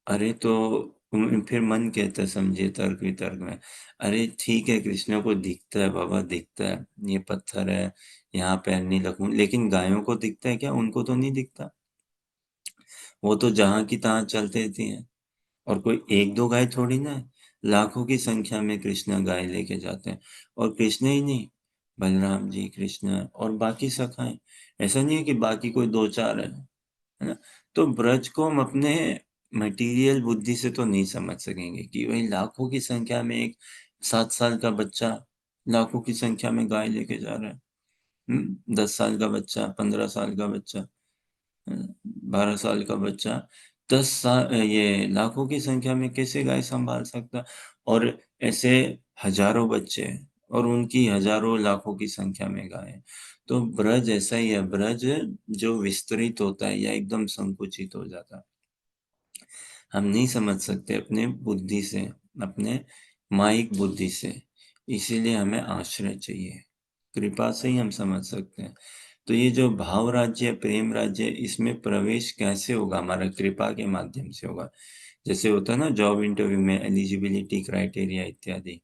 [SPEAKER 1] अरे तो फिर मन कहता है, समझिए तर्क वितर्क में, अरे ठीक है कृष्ण को दिखता है बाबा, दिखता है, ये पत्थर है, यहाँ पैर नहीं रखूं, लेकिन गायों को दिखता है क्या? उनको तो नहीं दिखता। वो तो जहां की तहां चलते रहती हैं। और कोई एक दो गाय थोड़ी ना है, लाखों की संख्या में कृष्ण गाय लेके जाते हैं। और कृष्ण ही नहीं, बलराम जी, कृष्ण और बाकी सखाएं। ऐसा नहीं है कि बाकी कोई दो चार है ना। तो ब्रज को हम अपने मटेरियल बुद्धि से तो नहीं समझ सकेंगे कि वही लाखों की संख्या में एक 7 साल का बच्चा लाखों की संख्या में गाय लेके जा रहा है। 10 साल का बच्चा, 15 साल का बच्चा, 12 साल का बच्चा, 10 साल, ये लाखों की संख्या में कैसे गाय संभाल सकता? और ऐसे हजारों बच्चे हैं, और उनकी हजारों लाखों की संख्या में गाय हैं। तो ब्रज ऐसा ही है, ब्रज जो विस्तृत होता है या एकदम संकुचित हो जाता है, हम नहीं समझ सकते अपने बुद्धि से, अपने माइक बुद्धि से। इसीलिए हमें आश्रय चाहिए, कृपा से ही हम समझ सकते हैं। तो ये जो भाव राज्य, प्रेम राज्य, इसमें प्रवेश कैसे होगा? हमारा कृपा के माध्यम से होगा। जैसे होता है ना जॉब इंटरव्यू में एलिजिबिलिटी क्राइटेरिया इत्यादि,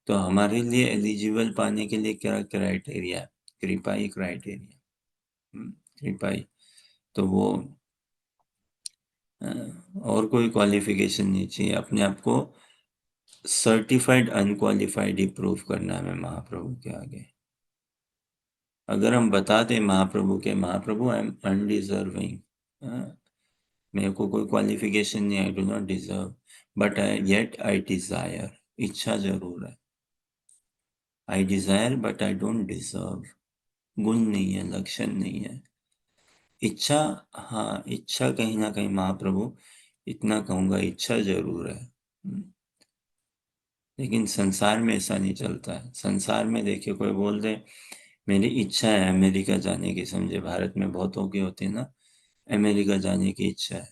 [SPEAKER 1] तो हमारे लिए एलिजिबल पाने के लिए क्या क्राइटेरिया है? कृपा ही क्राइटेरिया। कृपा ही। तो वो और कोई क्वालिफिकेशन नहीं चाहिए, अपने आप को सर्टिफाइड अनक्वालिफाइड ही प्रूव करना है हमें महाप्रभु के आगे। अगर हम बता दें महाप्रभु के, महाप्रभु आई एम अनडिजर्विंग, मेरे को कोई क्वालिफिकेशन नहीं, I do not deserve, but I yet I Dzire, इच्छा जरूर है। आई Dzire but I don't deserve, गुण नहीं है, लक्षण नहीं है, इच्छा। हाँ, इच्छा कहीं ना कहीं महाप्रभु, इतना कहूंगा, इच्छा जरूर है। लेकिन संसार में ऐसा नहीं चलता है। संसार में देखिए, कोई बोल दे मेरी इच्छा है अमेरिका जाने की, समझे, भारत में बहुतों की होती है ना, अमेरिका जाने की इच्छा है।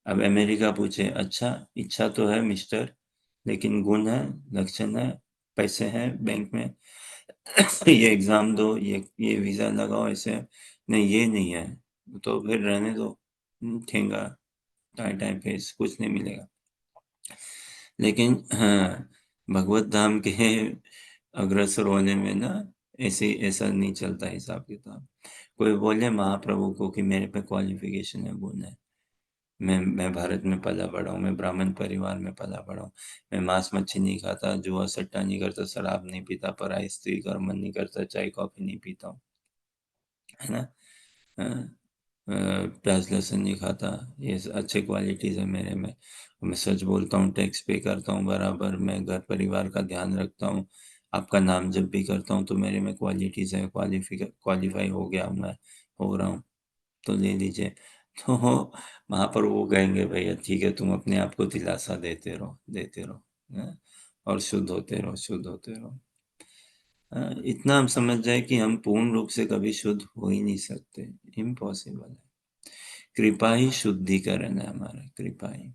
[SPEAKER 1] अब अमेरिका पूछे, अच्छा इच्छा तो है मिस्टर, लेकिन गुण है, लक्षण है, पैसे हैं बैंक में, ये एग्जाम दो, ये वीजा लगाओ, ऐसे नहीं, ये नहीं है, तो फिर रहने दो, ठेंगा, टाइम टाइम फेस, कुछ नहीं मिलेगा। लेकिन हाँ, भगवत धाम के अग्रसर होने में ना, ऐसे ऐसा नहीं चलता हिसाब किताब। कोई बोले महाप्रभु को कि मेरे पे क्वालिफिकेशन है, गुण है, मैं भारत में पला बड़ा हूँ, मैं ब्राह्मण परिवार में पला बड़ा हूँ, मैं मांस मच्छी नहीं खाता, जुआ सट्टा नहीं करता, शराब नहीं पीता, पराई स्त्री का मन नहीं करता, चाय कॉफी नहीं पीता हूँ, है ना, हाँ, प्याज लहसुन नहीं खाता, ये अच्छे क्वालिटीज है मेरे में। मैं सच बोलता हूँ, टैक्स पे करता हूँ बराबर, मैं घर परिवार का ध्यान रखता हूँ, आपका नाम जब भी करता हूँ तो मेरे में क्वालिटीज है, क्वालिफाई हो गया हूँ मैं, हो रहा हूँ। तो ले लीजिए। तो वहाँ पर वो कहेंगे भैया ठीक है, तुम अपने आप को दिलासा देते रहो, हैं? और शुद्ध होते रहो। इतना हम समझ जाए कि हम पूर्ण रूप से कभी शुद्ध हो ही नहीं सकते, इम्पॉसिबल है। कृपा ही शुद्धिकरण है हमारा, कृपा ही।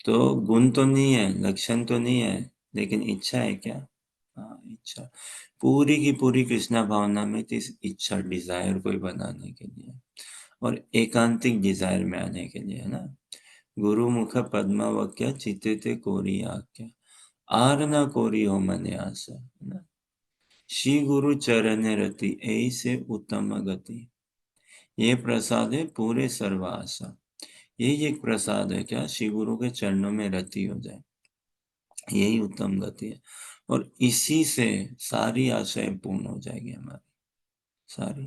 [SPEAKER 1] तो गुण तो नहीं है, लक्षण तो नहीं है, लेकिन इच्छा है क्या? हाँ, इच्छा पूरी की पूरी कृष्णा भावना में थी, इच्छा डिजायर कोई बनाने के लिए और एकांतिक डिजायर में आने के लिए, है ना। गुरु मुख पद्मावक्या चित्ते कोरी आज्ञा, आर न कोरी हो मन आशा, है ना। श्री गुरु चरण रति ऐसे उत्तम गति, ये प्रसाद है पूरे सर्वासा। यही एक प्रसाद है क्या, श्री गुरु के चरणों में रति हो जाए, यही उत्तम गति है। और इसी से सारी आशाएं पूर्ण हो जाएगी हमारी, सारी।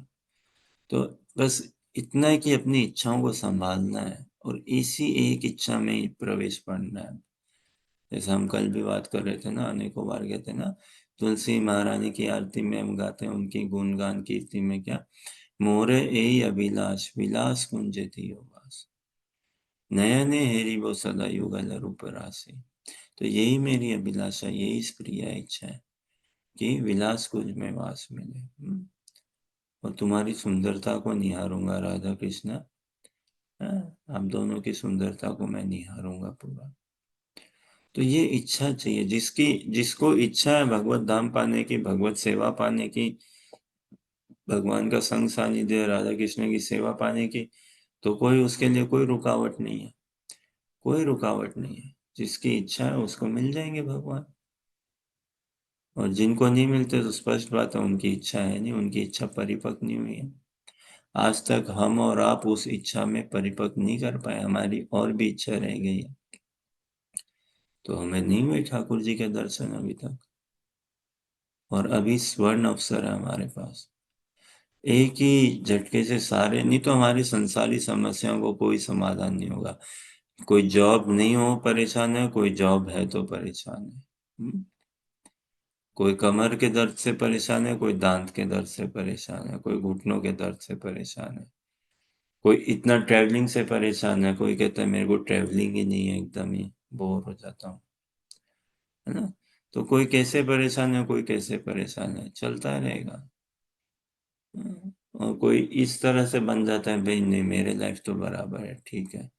[SPEAKER 1] तो बस इतना है कि अपनी इच्छाओं को संभालना है और इसी एक इच्छा में ही प्रवेश पढ़ना है। जैसे हम कल भी बात कर रहे थे ना, अनेकों बार कहते हैं ना, तुलसी महारानी की आरती में हम गाते हैं उनकी गुणगान कीर्ति में क्या, मोरे ए अभिलाष विलास कुंज थी वास, नयने हेरी वो सदा युगल रूप राशि। तो यही मेरी अभिलाषा, यही प्रिय इच्छा है कि विलास कुंज में वास मिले। और तुम्हारी सुंदरता को निहारूंगा राधा कृष्णा, आप दोनों की सुंदरता को मैं निहारूंगा पूरा। तो ये इच्छा चाहिए, जिसको इच्छा है भगवत धाम पाने की, भगवत सेवा पाने की, भगवान का संग सानिध्य राधा कृष्ण की सेवा पाने की, तो कोई उसके लिए कोई रुकावट नहीं है, कोई रुकावट नहीं है। जिसकी इच्छा है उसको मिल जाएंगे भगवान, और जिनको नहीं मिलते तो स्पष्ट बात है उनकी इच्छा है नहीं, उनकी इच्छा परिपक्व नहीं हुई है। आज तक हम और आप उस इच्छा में परिपक्व नहीं कर पाए, हमारी और भी इच्छा रह गई है, तो हमें नहीं हुए ठाकुर जी के दर्शन अभी तक। और अभी स्वर्ण अवसर है हमारे पास, एक ही झटके से सारे, नहीं तो हमारी संसारी समस्याओं को कोई समाधान नहीं होगा। कोई जॉब नहीं हो परेशान है, कोई जॉब है तो परेशान है। कोई कमर के दर्द से परेशान है, कोई दांत के दर्द से परेशान है, कोई घुटनों के दर्द से परेशान है, कोई इतना ट्रैवलिंग से परेशान है, कोई कहता है मेरे को ट्रैवलिंग ही नहीं है, एकदम ही बोर हो जाता हूँ, है ना। तो कोई कैसे परेशान है, कोई कैसे परेशान है, चलता रहेगा। और कोई इस तरह से बन जाता है, भाई नहीं मेरे लाइफ तो बराबर है, ठीक है,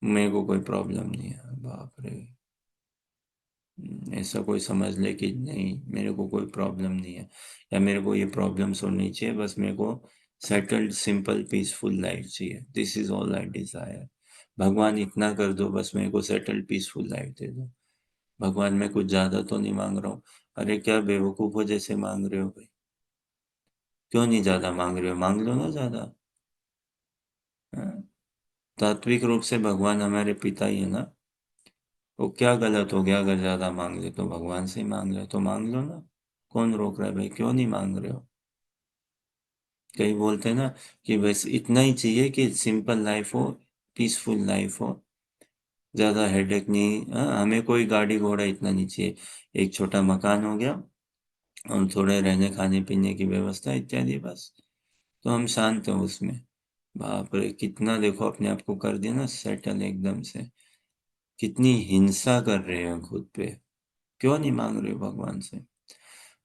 [SPEAKER 1] मेरे को कोई प्रॉब्लम नहीं है, बाप रे। ऐसा कोई समझ ले कि नहीं मेरे को कोई प्रॉब्लम नहीं है, या मेरे को ये प्रॉब्लम्स होनी चाहिए, बस मेरे को सेटल्ड सिंपल पीसफुल लाइफ चाहिए, this is all I Dzire. भगवान इतना कर दो, बस मेरे को सेटल्ड पीसफुल लाइफ दे दो। भगवान मैं कुछ ज्यादा तो नहीं मांग रहा हूँ। अरे क्या बेवकूफों जैसे मांग रहे हो भाई, क्यों नहीं ज्यादा मांग रहे हो, मांग लो ना ज्यादा। हाँ? तात्विक रूप से भगवान हमारे पिता ही है ना। वो क्या गलत हो गया अगर ज्यादा मांग ले, तो भगवान से ही मांग ले तो मांग लो ना। कौन रोक रहा है भाई, क्यों नहीं मांग रहे हो? कई बोलते हैं ना कि बस इतना ही चाहिए कि सिंपल लाइफ हो, पीसफुल लाइफ हो, ज्यादा हेडेक नहीं। हाँ, हमें कोई गाड़ी घोड़ा इतना नहीं चाहिए, एक छोटा मकान हो गया और थोड़े रहने खाने पीने की व्यवस्था इत्यादि, बस। तो हम शांत हैं उसमें। बाप रे, कितना देखो अपने आप को कर दिया ना सेटल एकदम से। कितनी हिंसा कर रहे हो खुद पे, क्यों नहीं मांग रहे हो भगवान से?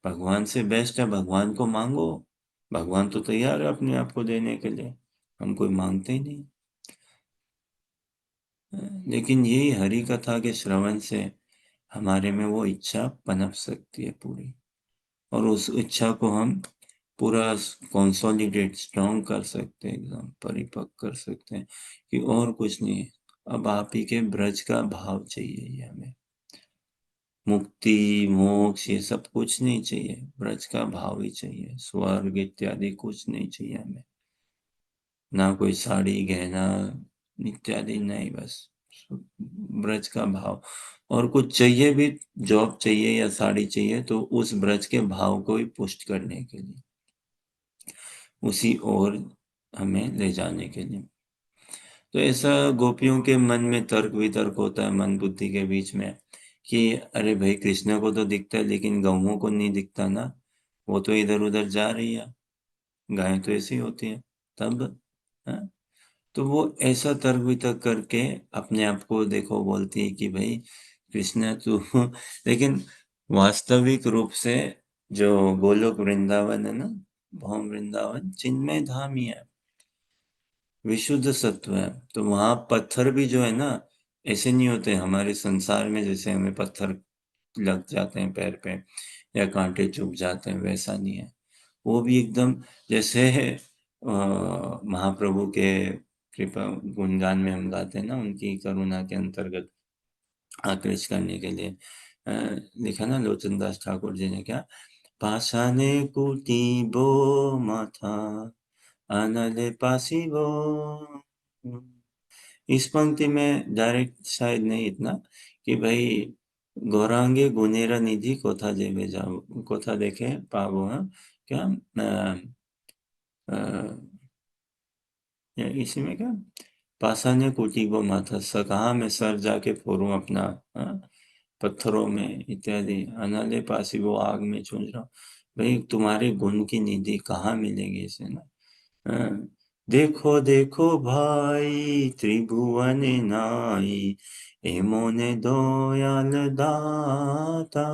[SPEAKER 1] भगवान से बेस्ट है, भगवान को मांगो। भगवान तो तैयार है अपने आप को देने के लिए, हम कोई मांगते ही नहीं। लेकिन यही हरि कथा के श्रवण से हमारे में वो इच्छा पनप सकती है पूरी, और उस इच्छा को हम पूरा कंसोलिडेट स्ट्रॉन्ग कर सकते हैं, एकदम परिपक्व कर सकते हैं कि और कुछ नहीं है। अब आप ही के ब्रज का भाव चाहिए ये हमें, मुक्ति मोक्ष ये सब कुछ नहीं चाहिए, ब्रज का भाव ही चाहिए, स्वर्ग इत्यादि कुछ नहीं चाहिए हमें, ना कोई साड़ी गहना इत्यादि नहीं, बस ब्रज का भाव। और कुछ चाहिए भी, जॉब चाहिए या साड़ी चाहिए, तो उस ब्रज के भाव को ही पुष्ट करने के लिए, उसी ओर हमें ले जाने के लिए। तो ऐसा गोपियों के मन में तर्क वितर्क होता है, मन बुद्धि के बीच में, कि अरे भाई कृष्ण को तो दिखता है लेकिन गौओं को नहीं दिखता ना, वो तो इधर उधर जा रही है, गायें तो ऐसी होती है। तब हाँ? तो वो ऐसा तर्क वितर्क करके अपने आप को देखो बोलती है कि भाई कृष्ण तू लेकिन वास्तविक रूप से जो गोलोक वृंदावन है ना, भौम वृंदावन चिन्मय धाम ही है, विशुद्ध सत्व है। तो वहां पत्थर भी जो है ना, ऐसे नहीं होते हमारे संसार में जैसे हमें पत्थर लग जाते हैं पैर पे या कांटे चुभ जाते हैं, वैसा नहीं है। वो भी एकदम जैसे महाप्रभु के कृपा गुणगान में हम गाते हैं ना, उनकी करुणा के अंतर्गत आकृष्ट करने के लिए अ, लिखा ना लोचन दास ठाकुर जी ने क्या, पाषाणे कुटीबो माथा आनले पासिबो। इस पंक्ति में डायरेक्ट शायद नहीं इतना कि भाई गौरांगे गुनेरा निधि कोथा जेबे जाओ कोथा देखे पावो, हाँ क्या अ, इसी में क्या, पाषाणे कुटीबो माथा, कहाँ मैं सर जाके फोड़ूं अपना, हाँ, पत्थरों में इत्यादि, अनाले पासी वो आग में चूंझ रहा हूं। भाई तुम्हारे गुण की निधि कहाँ मिलेगी इसे ना। हाँ, देखो देखो भाई त्रिभुवन नाई ए मोने दयाल दाता।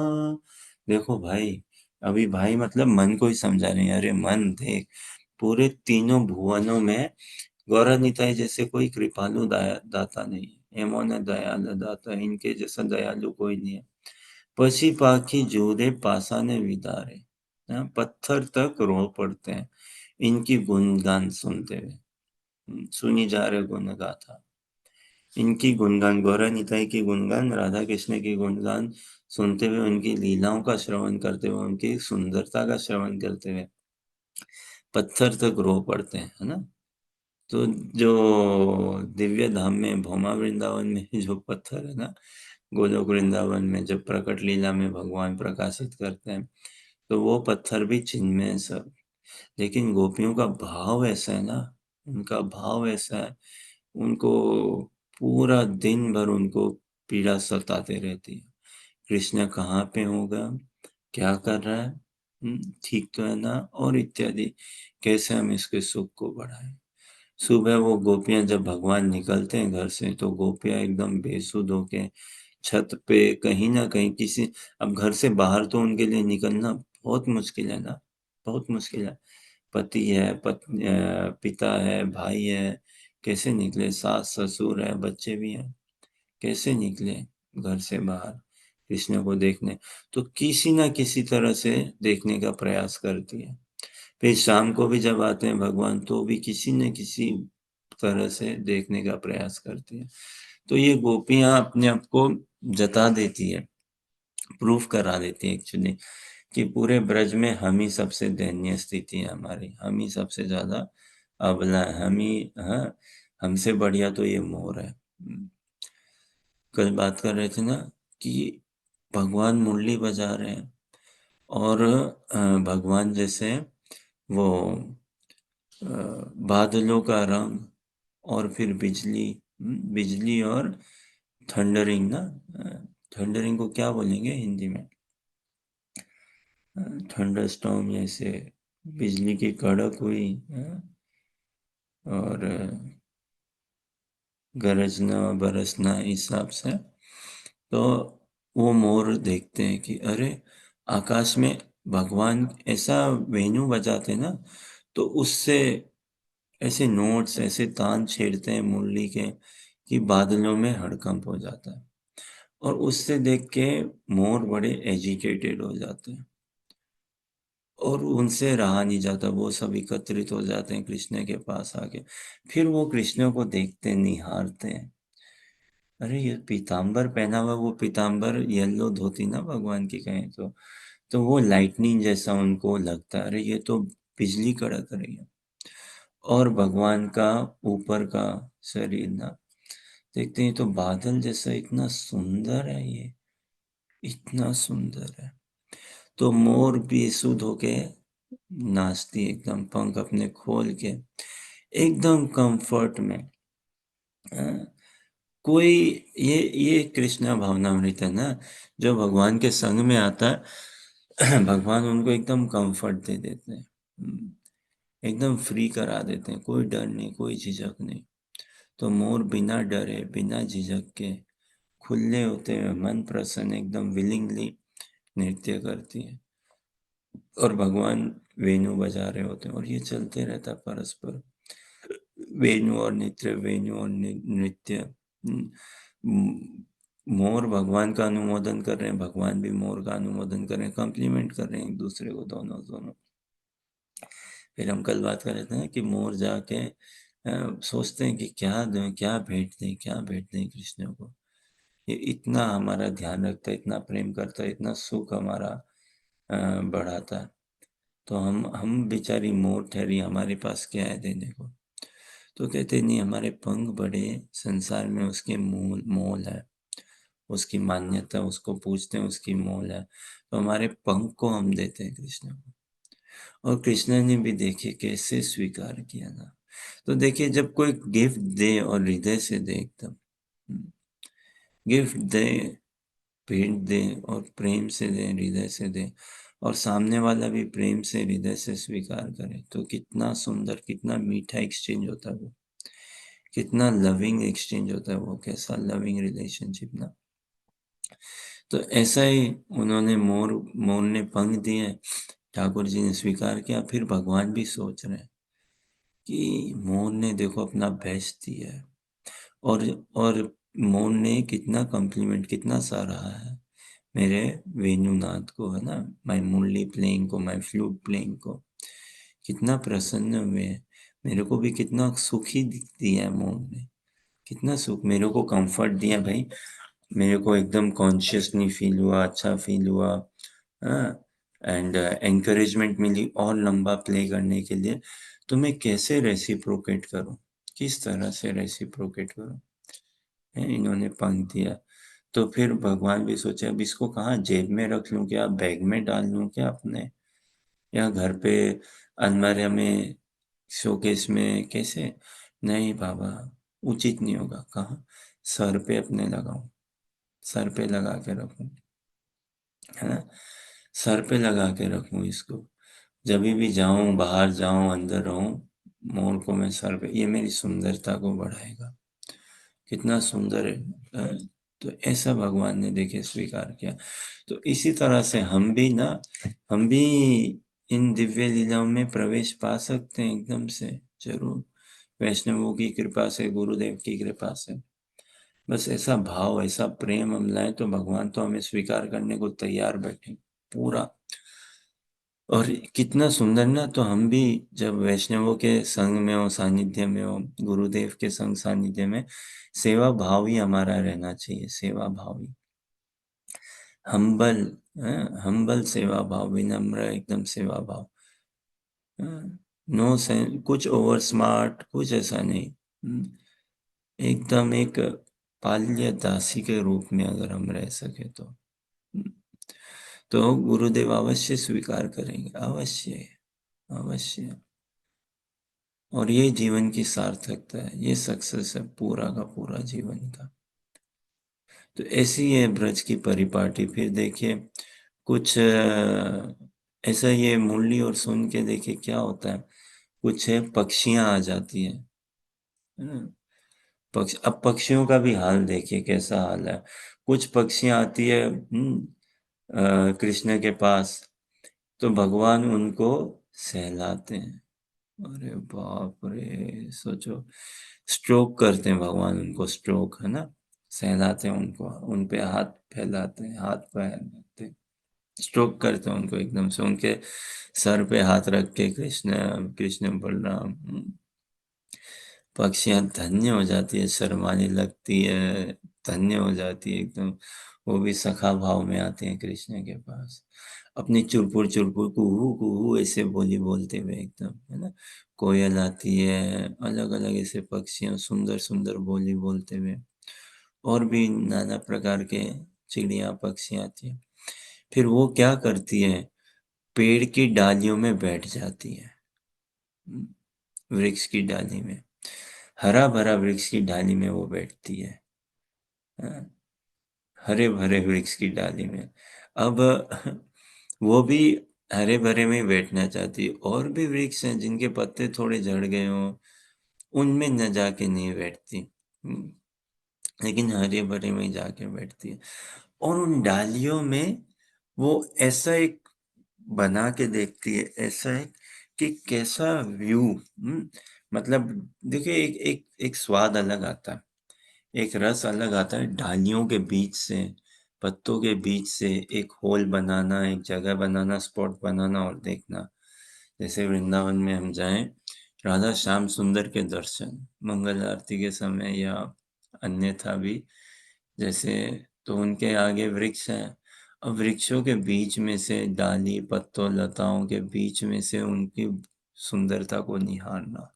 [SPEAKER 1] देखो भाई, अभी भाई मतलब मन को ही समझा रहे हैं, अरे मन देख, पूरे तीनों भुवनों में गौरव निताई जैसे कोई कृपालु दाता नहीं है, एमोने दयाल दाता, इनके जैसा दयालु कोई नहीं है। पशी पाखी जूरे पासाने विदारे, हाँ, पत्थर तक रो पड़ते हैं इनकी गुणगान सुनते हुए। सुनी जा रहे गुण गाथा, इनकी गुणगान, गौरा निताई की गुणगान, राधा कृष्ण की गुणगान सुनते हुए, उनकी लीलाओं का श्रवण करते हुए, उनकी सुंदरता का श्रवण करते हुए पत्थर तक रो पड़ते हैं, है ना। तो जो दिव्य धाम में भौमा वृंदावन में जो पत्थर है ना, गोलोक वृंदावन में जब प्रकट लीला में भगवान प्रकाशित करते हैं, तो वो पत्थर भी चिन्मय है सब। लेकिन गोपियों का भाव ऐसा है ना, उनका भाव ऐसा है, उनको पूरा दिन भर उनको पीड़ा सताते रहती है। कृष्ण कहाँ पे होगा, क्या कर रहा है, ठीक तो है ना, और इत्यादि, कैसे हम इसके सुख को बढ़ाएं। सुबह वो गोपियां जब भगवान निकलते हैं घर से, तो गोपियां एकदम बेसुध होके छत पे कहीं ना कहीं किसी, अब घर से बाहर तो उनके लिए निकलना बहुत मुश्किल है ना, बहुत मुश्किल है। पति है, पिता है, भाई है, कैसे निकले, सास ससुर है, बच्चे भी हैं, कैसे निकले घर से बाहर कृष्ण को देखने। तो किसी ना किसी तरह से देखने का प्रयास करती है। फिर शाम को भी जब आते हैं भगवान, तो भी किसी न किसी तरह से देखने का प्रयास करती है। तो ये गोपियां अपने आप को जता देती है, प्रूफ करा देती है एक्चुअली, कि पूरे ब्रज में हम ही सबसे दयनीय स्थिति है हमारी, हम ही सबसे ज्यादा अबला है, हम ही, हाँ, हमसे बढ़िया तो ये मोर है। कल बात कर रहे थे ना कि भगवान मुरली बजा रहे हैं, और भगवान जैसे वो बादलों का रंग, और फिर बिजली, बिजली और थंडरिंग ना, थंडरिंग को क्या बोलेंगे हिंदी में, थंडर स्टॉर्म जैसे, बिजली की कड़क हुई, और गरजना बरसना इस हिसाब से। तो वो मोर देखते हैं कि अरे आकाश में भगवान ऐसा वेणु बजाते ना, तो उससे ऐसे नोट्स, ऐसे तान छेड़ते हैं मुरली के, कि बादलों में हड़कंप हो जाता है। और उससे देख के मोर बड़े एजिटेटेड हो जाते हैं, और उनसे रहा नहीं जाता, वो सब एकत्रित हो जाते हैं कृष्ण के पास आके। फिर वो कृष्ण को देखते निहारते हैं, अरे ये पीताम्बर पहना हुआ, वो पीताम्बर येलो धोती ना भगवान की कहें तो वो लाइटनिंग जैसा उनको लगता है, अरे ये तो बिजली कड़क रही है। और भगवान का ऊपर का शरीर ना, देखते हैं तो बादल जैसा इतना सुंदर है ये, इतना सुंदर है। तो मोर भी सुध होके नाचती है, एकदम पंख अपने खोल के, एकदम कंफर्ट में। हाँ, कोई, ये कृष्णा भावनामृत है ना, जो भगवान के संग में आता है, भगवान उनको एकदम कंफर्ट दे देते हैं। एकदम फ्री करा देते हैं, कोई डर नहीं, कोई झिझक नहीं। तो मोर बिना डरे, बिना झिझक के, खुले होते हुए, मन प्रसन्न, एकदम विलिंगली नृत्य करती है। और भगवान वेणु बजा रहे होते हैं और ये चलते रहता है परस्पर। वेणु और नृत्य, वेणु और नृत्य। मोर भगवान का अनुमोदन कर रहे हैं, भगवान भी मोर का अनुमोदन कर रहे हैं, कॉम्प्लीमेंट कर रहे हैं एक दूसरे को, दोनों दोनों। फिर हम कल बात कर रहे थे ना कि मोर जाके सोचते हैं कि क्या दें, क्या भेंट दें, क्या भेंट दें कृष्ण को। ये इतना हमारा ध्यान रखता है, इतना प्रेम करता है, इतना सुख हमारा बढ़ाता है। तो हम बेचारी मोर ठहरी, हमारे पास क्या है देने को। तो कहते नहीं, हमारे पंख बड़े, संसार में उसके मोल मोल है, उसकी मान्यता, उसको पूछते हैं, उसकी मोल है। तो हमारे पंख को हम देते हैं कृष्ण को। और कृष्ण ने भी देखिए कैसे स्वीकार किया ना। तो देखिए, जब कोई गिफ्ट दे और हृदय से दे, एकदम गिफ्ट दे, भेंट दे और प्रेम से दे, हृदय से दे, और सामने वाला भी प्रेम से, हृदय से स्वीकार करे, तो कितना सुंदर, कितना मीठा एक्सचेंज होता है वो, कितना लविंग एक्सचेंज होता है वो, कैसा लविंग रिलेशनशिप ना। तो ऐसा ही उन्होंने मोर मोर ने पंख दिए, ठाकुर जी ने स्वीकार किया। फिर भगवान भी सोच रहे हैं कि मोर ने देखो अपना बेस्ट दिया है, और और मोर ने कितना कॉम्प्लीमेंट, कितना सराहा है मेरे वेणुनाद को, है ना, माय मुरली प्लेइंग को, माय फ्लूट प्लेइंग को। कितना प्रसन्न हुए हैं, मेरे को भी कितना सुखी दिया है मोर ने, कितना सुख, मेरे को कंफर्ट दिया भाई। मेरे को एकदम कॉन्शियस नहीं फील हुआ, अच्छा फील हुआ, हाँ। एंड एनकरेजमेंट मिली और लंबा प्ले करने के लिए। तो मैं कैसे रेसिप्रोकेट करूं, किस तरह से रेसिप्रोकेट करूं, है, इन्होंने पंख दिया। तो फिर भगवान भी सोचे, अब इसको कहाँ जेब में रख लूं, क्या बैग में डाल लूं क्या अपने, या घर पे अलमारी में, शोकेस में, कैसे। नहीं बाबा, उचित नहीं होगा, कहाँ, सर पे अपने लगाऊं, सर पे लगा के रखूं, है ना, सर पे लगा के रखूं इसको। जब भी जाऊं, बाहर जाऊं, अंदर रहूं, मोर को मैं सर पे, ये मेरी सुंदरता को बढ़ाएगा, कितना सुंदर है। तो ऐसा भगवान ने देखे स्वीकार किया। तो इसी तरह से हम भी ना, हम भी इन दिव्य लीलाओं में प्रवेश पा सकते हैं एकदम से, जरूर, वैष्णवों की कृपा से, गुरुदेव की कृपा से। बस ऐसा भाव, ऐसा प्रेम हम लाए तो भगवान तो हमें स्वीकार करने को तैयार बैठे पूरा। और कितना सुंदर ना, तो हम भी जब वैष्णवों के संग में हो, सानिध्य में हो, गुरुदेव के संग सानिध्य में, सेवा भाव ही हमारा रहना चाहिए, सेवा भाव ही, हम्बल, हम्बल सेवा भाव, विनम्र एकदम सेवा भाव। नो सेंस कुछ ओवर स्मार्ट, कुछ ऐसा नहीं। एकदम एक पाल्य दासी के रूप में अगर हम रह सके तो, तो गुरुदेव अवश्य स्वीकार करेंगे, अवश्य, अवश्य। और ये जीवन की सार्थकता है, ये सक्सेस है पूरा का पूरा जीवन का। तो ऐसी है ब्रज की परिपाटी। फिर देखिए कुछ ऐसा, ये मुरली और सुन के देखिए क्या होता है। कुछ है, पक्षियां आ जाती है ना। अब पक्षियों का भी हाल देखिए कैसा हाल है। कुछ पक्षियां आती है कृष्ण के पास, तो भगवान उनको सहलाते हैं। अरे बाप रे, सोचो, स्ट्रोक करते हैं भगवान उनको, स्ट्रोक, है ना, सहलाते हैं उनको, उन पे हाथ फैलाते हैं, हाथ फैलाते हैं, स्ट्रोक करते हैं उनको एकदम से, उनके सर पे हाथ रख के, कृष्ण कृष्ण बलराम। पक्षियां धन्य हो जाती है, शर्माने लगती है, धन्य हो जाती है एकदम। वो भी सखा भाव में आते हैं कृष्ण के पास, अपनी चुरपुर चुरपुर कुहू कुहू ऐसे बोली बोलते हुए एकदम, है ना। कोयल आती है, अलग अलग ऐसे पक्षियां सुंदर सुंदर बोली बोलते हुए, और भी नाना प्रकार के चिड़िया पक्षियां आती है। फिर वो क्या करती है, पेड़ की डालियों में बैठ जाती है, वृक्ष की डाली में, हरा भरा वृक्ष की डाली में वो बैठती है, हाँ, हरे भरे वृक्ष की डाली में। अब वो भी हरे-भरे में ही बैठना चाहती है और भी वृक्ष हैं जिनके पत्ते थोड़े झड़ गए हों, उनमें न जाके नहीं बैठती। हुँ, लेकिन हरे-भरे में ही जाके बैठती है। और उन डालियों में वो ऐसा एक बना के देखती है, ऐसा है कि कैसा व्यू मतलब देखिए एक एक एक स्वाद अलग आता है, एक रस अलग आता है डालियों के बीच से, पत्तों के बीच से एक होल बनाना, एक जगह बनाना, स्पॉट बनाना और देखना। जैसे वृंदावन में हम जाएँ, राधा श्याम सुंदर के दर्शन, मंगल आरती के समय या अन्यथा भी जैसे तो उनके आगे वृक्ष हैं। अब वृक्षों के बीच में से डाली, पत्तों, लताओं के बीच में से उनकी सुंदरता को निहारना,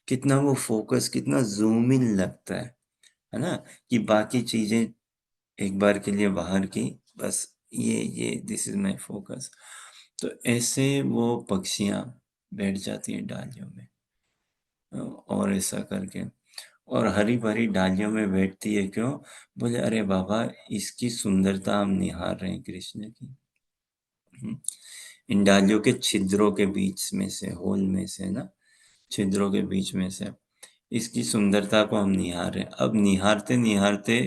[SPEAKER 1] कितना वो फ़ोकस कितना ज़ूम इन लगता है ना? कि बाकी चीज़ें एक बार के लिए बाहर की, बस ये दिस इज़ माय फ़ोकस। तो ऐसे वो पक्षियाँ बैठ जाती हैं डालियों में और ऐसा करके और हरी-भरी डालियों में बैठती है क्यों? बोले अरे बाबा इसकी सुंदरता हम निहार रहे हैं कृष्ण की। हुँ, इन डालियों के छिद्रों के बीच में से, होल में से ना, छिद्रों के बीच में से, इसकी सुंदरता को हम निहार रहे हैं। अब निहारते-निहारते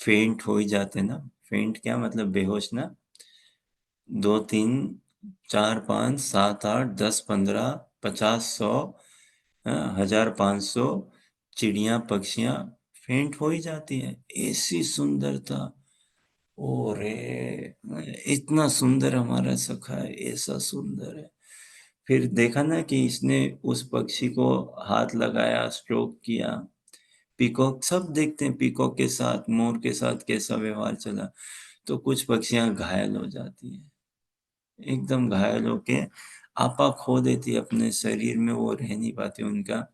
[SPEAKER 1] फेंट हो ही जाते ना, फेंट क्या मतलब बेहोश ना, 2, 3, 4, 5, 7, 8, 10, 15, 50, 100 1500 चिड़िया, पक्षियाँ फेंट हो ही जाती हैं। ऐसी सुंदरता, ओह रे! इतना सुंदर हमारा सखा है, ऐसा सुंदर है। फिर देखा ना कि इसने उस पक्षी को हाथ लगाया, स्ट्रोक किया। पीकॉक सब देखते हैं पीकॉक के साथ, मोर के साथ कैसा व्यवहार चला, तो कुछ पक्षियाँ घायल हो जाती हैं। एकदम घायल होके आपा खो देती है अपने शरीर में, वो रह नहीं पाती उनका।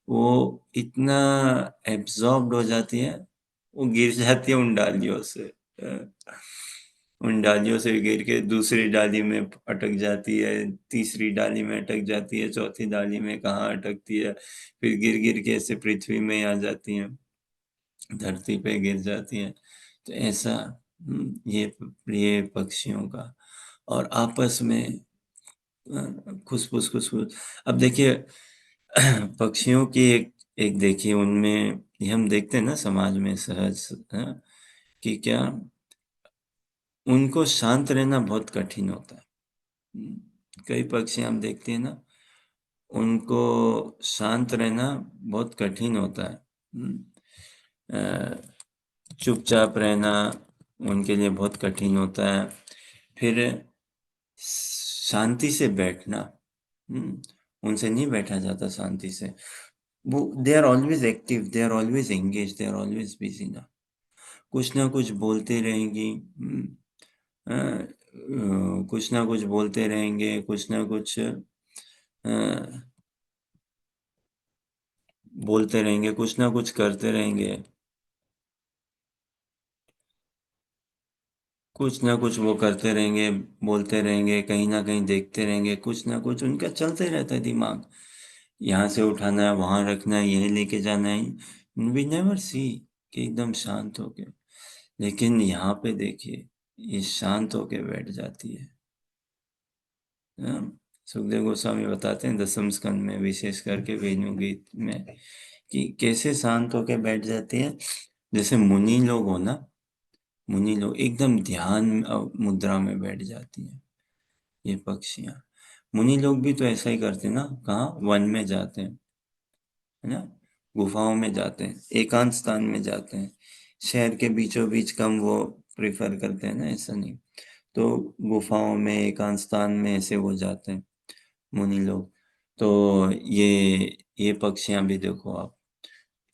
[SPEAKER 1] वो इतना एब्ज़ॉर्ब्ड हो जाती है, वो गिर जाती है उन डालियों से। उन डालियों से गिर के दूसरी डाली में अटक जाती है, तीसरी डाली में अटक जाती है, चौथी डाली में कहाँ अटकती है, फिर गिर-गिर के ऐसे पृथ्वी में आ जाती हैं, धरती पे गिर जाती हैं। तो ऐसा ये पक्षियों का और आपस में खुसफुस अब देखिए पक्षियों की एक एक देखिए उनमें ये हम देखते हैं ना समाज में सहज कि क्या उनको शांत रहना बहुत कठिन होता है। कई पक्षी हम देखते हैं ना, उनको शांत रहना बहुत कठिन होता है। चुपचाप रहना उनके लिए बहुत कठिन होता है। फिर शांति से बैठना, उनसे नहीं बैठा जाता शांति से। वो they are always active, they are always engaged, they are always busy ना। कुछ ना कुछ बोलते रहेंगी, कुछ ना कुछ बोलते रहेंगे, कुछ ना कुछ बोलते रहेंगे, कुछ ना कुछ करते रहेंगे। कुछ ना कुछ वो करते रहेंगे, बोलते रहेंगे, कहीं न कहीं देखते रहेंगे, कुछ ना कुछ उनका चलते रहता है दिमाग। यहाँ से उठाना है, वहाँ रखना है, यहीं लेके जाना है। वी नेवर सी कि एकदम शांत होके। लेकिन यहाँ पे देखिए, ये शांत होके बैठ जाती है। हाँ, सुखदेव गोस्वामी बताते हैं दसम स्कंद में विशेष करके वेणु गीत में कि कैसे शांत होके बैठ जाती है। जैसे मुनि लोग हो ना, मुनि लोग एकदम ध्यान मुद्रा में बैठ जाती हैं, ये पक्षियाँ। मुनि लोग भी तो ऐसा ही करते हैं ना, कहाँ? वन में जाते हैं, है ना? गुफाओं में जाते हैं, एकांत स्थान में जाते हैं। शहर के बीचों-बीच कम वो प्रेफ़र करते हैं ना, ऐसा नहीं। तो गुफाओं में, एकांत स्थान में ऐसे वो जाते हैं, मुनि लोग। तो ये पक्षियाँ भी देखो आप,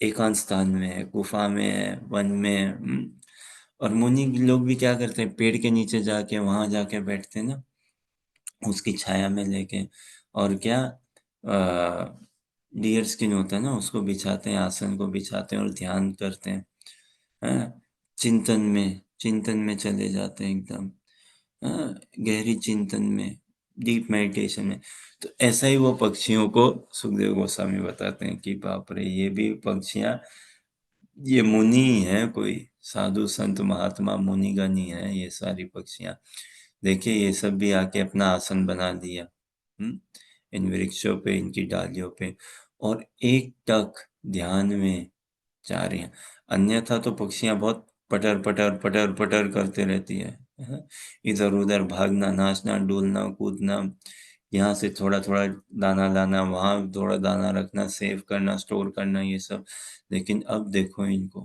[SPEAKER 1] एकांत स्थान में है, गुफा में है, वन में है, और मुनि लोग भी क्या करते हैं, पेड़ के नीचे जाके, वहाँ जाके बैठते हैं ना, उसकी छाया में लेके और क्या डियर स्किन होता है ना, उसको बिछाते हैं, आसन को बिछाते हैं और ध्यान करते हैं, हैं? चिंतन में चले जाते हैं एकदम, गहरी चिंतन में, डीप मेडिटेशन में। तो ऐसा ही वो पक्षियों को सुखदेव गोस्वामी बताते हैं कि बाप रे! ये भी पक्षियाँ ये मुनि हैं कोई, साधु संत महात्मा मुनिगण ही हैं ये सारी पक्षियाँ। देखिए ये सब भी आके अपना आसन बना दिया। इन वृक्षों पे, इनकी डालियों पे, और एकटक ध्यान में जा रही हैं। अन्यथा तो पक्षियाँ बहुत पटर-पटर, पटर-पटर करते रहती है। हैं? इधर-उधर भागना, नाचना, डोलना, कूदना, यहाँ से थोड़ा-थोड़ा दाना लाना, वहाँ थोड़ा दाना रखना, सेव करना, स्टोर करना, ये सब। लेकिन अब देखो इनको,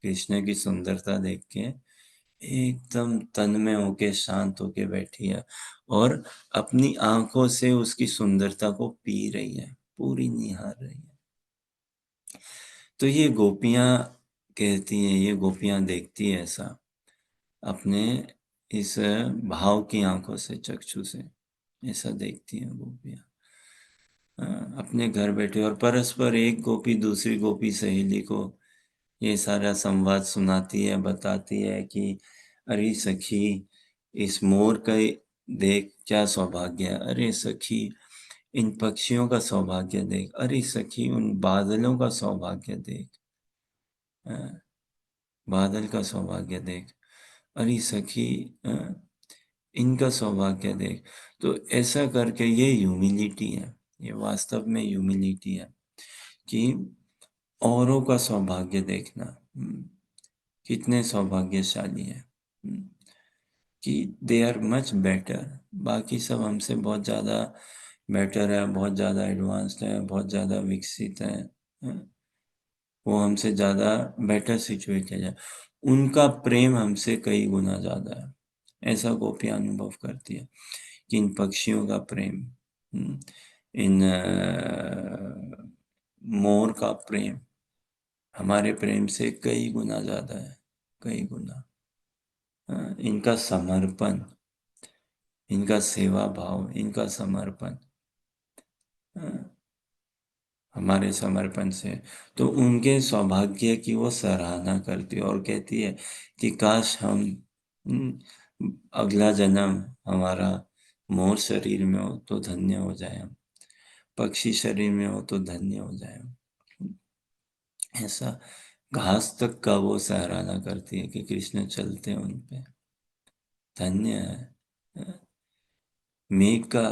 [SPEAKER 1] कृष्ण की सुंदरता देख के एकदम तन्मय होके, शांत होके बैठी है और अपनी आँखों से उसकी सुंदरता को पी रही है, पूरी निहार रही है। तो ये गोपियाँ कहती हैं, ये गोपियाँ देखती है ऐसा, अपने इस भाव की आँखों से, चक्षु से, ऐसा देखती हैं गोपियाँ। अपने घर बैठे और परस्पर एक गोपी दूसरी गोपी सहेली को ये सारा संवाद सुनाती है, बताती है कि अरे सखी, इस मोर का देख क्या सौभाग्य है, अरे सखी इन पक्षियों का सौभाग्य देख, अरे सखी उन बादलों का सौभाग्य देख, हाँ, बादल का सौभाग्य देख, अरे सखी, हाँ, इनका सौभाग्य देख। तो ऐसा करके ये ह्यूमिलिटी है, ये वास्तव में ह्यूमिलिटी है कि औरों का सौभाग्य देखना, कितने सौभाग्यशाली हैं, कि दे आर मच बेटर, बाकी सब हमसे बहुत ज़्यादा बेटर है, बहुत ज़्यादा एडवांस्ड है, बहुत ज़्यादा विकसित है। वो हमसे ज़्यादा बेटर सिचुएटेड है, उनका प्रेम हमसे कई गुना ज़्यादा है, ऐसा गोपियाँ अनुभव करती है कि इन पक्षियों का प्रेम, इन मोर का प्रेम हमारे प्रेम से कई गुना ज़्यादा है, कई गुना। इनका समर्पण, इनका सेवा भाव, इनका समर्पण, हमारे समर्पण से, तो उनके सौभाग्य की वो सराहना करती है और कहती है कि काश हम, अगला जन्म हमारा मोर शरीर में हो तो धन्य हो जाए हम, पक्षी शरीर में हो तो धन्य हो जाए हम। ऐसा घास तक का वो सराहना करती है कि कृष्ण चलते हैं उन पे, धन्य है। मेघ का,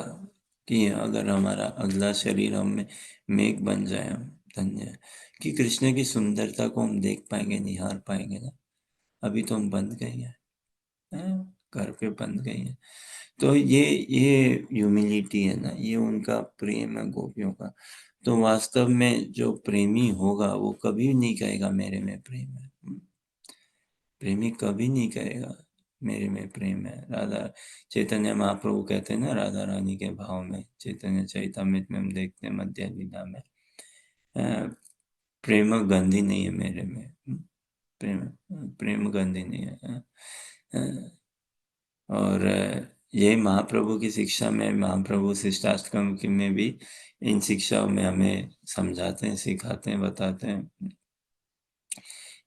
[SPEAKER 1] कि अगर हमारा अगला शरीर हम में मेघ बन जाए हम, धन्य है कि कृष्ण की सुंदरता को हम देख पाएंगे, निहार पाएंगे ना। अभी तो हम बंद गए हैं, घर पे बंद गए हैं। तो ये ह्यूमिलिटी है ना, ये उनका प्रेम है गोपियों का। तो वास्तव में जो प्रेमी होगा वो कभी नहीं कहेगा मेरे में प्रेम है, प्रेमी कभी नहीं कहेगा मेरे में प्रेम है। राधा चैतन्य महाप्रभु कहते हैं ना, राधा रानी के भाव में, चैतन्य चैतामृत में हम देखते हैं, मध्य लीला में, अ, प्रेम गंधी नहीं है मेरे में, प्रेम, प्रेम गंधी नहीं है। और ये महाप्रभु की शिक्षा में, महाप्रभु शिष्टाष्टकम की में भी इन शिक्षाओं में हमें समझाते हैं, सिखाते हैं, बताते हैं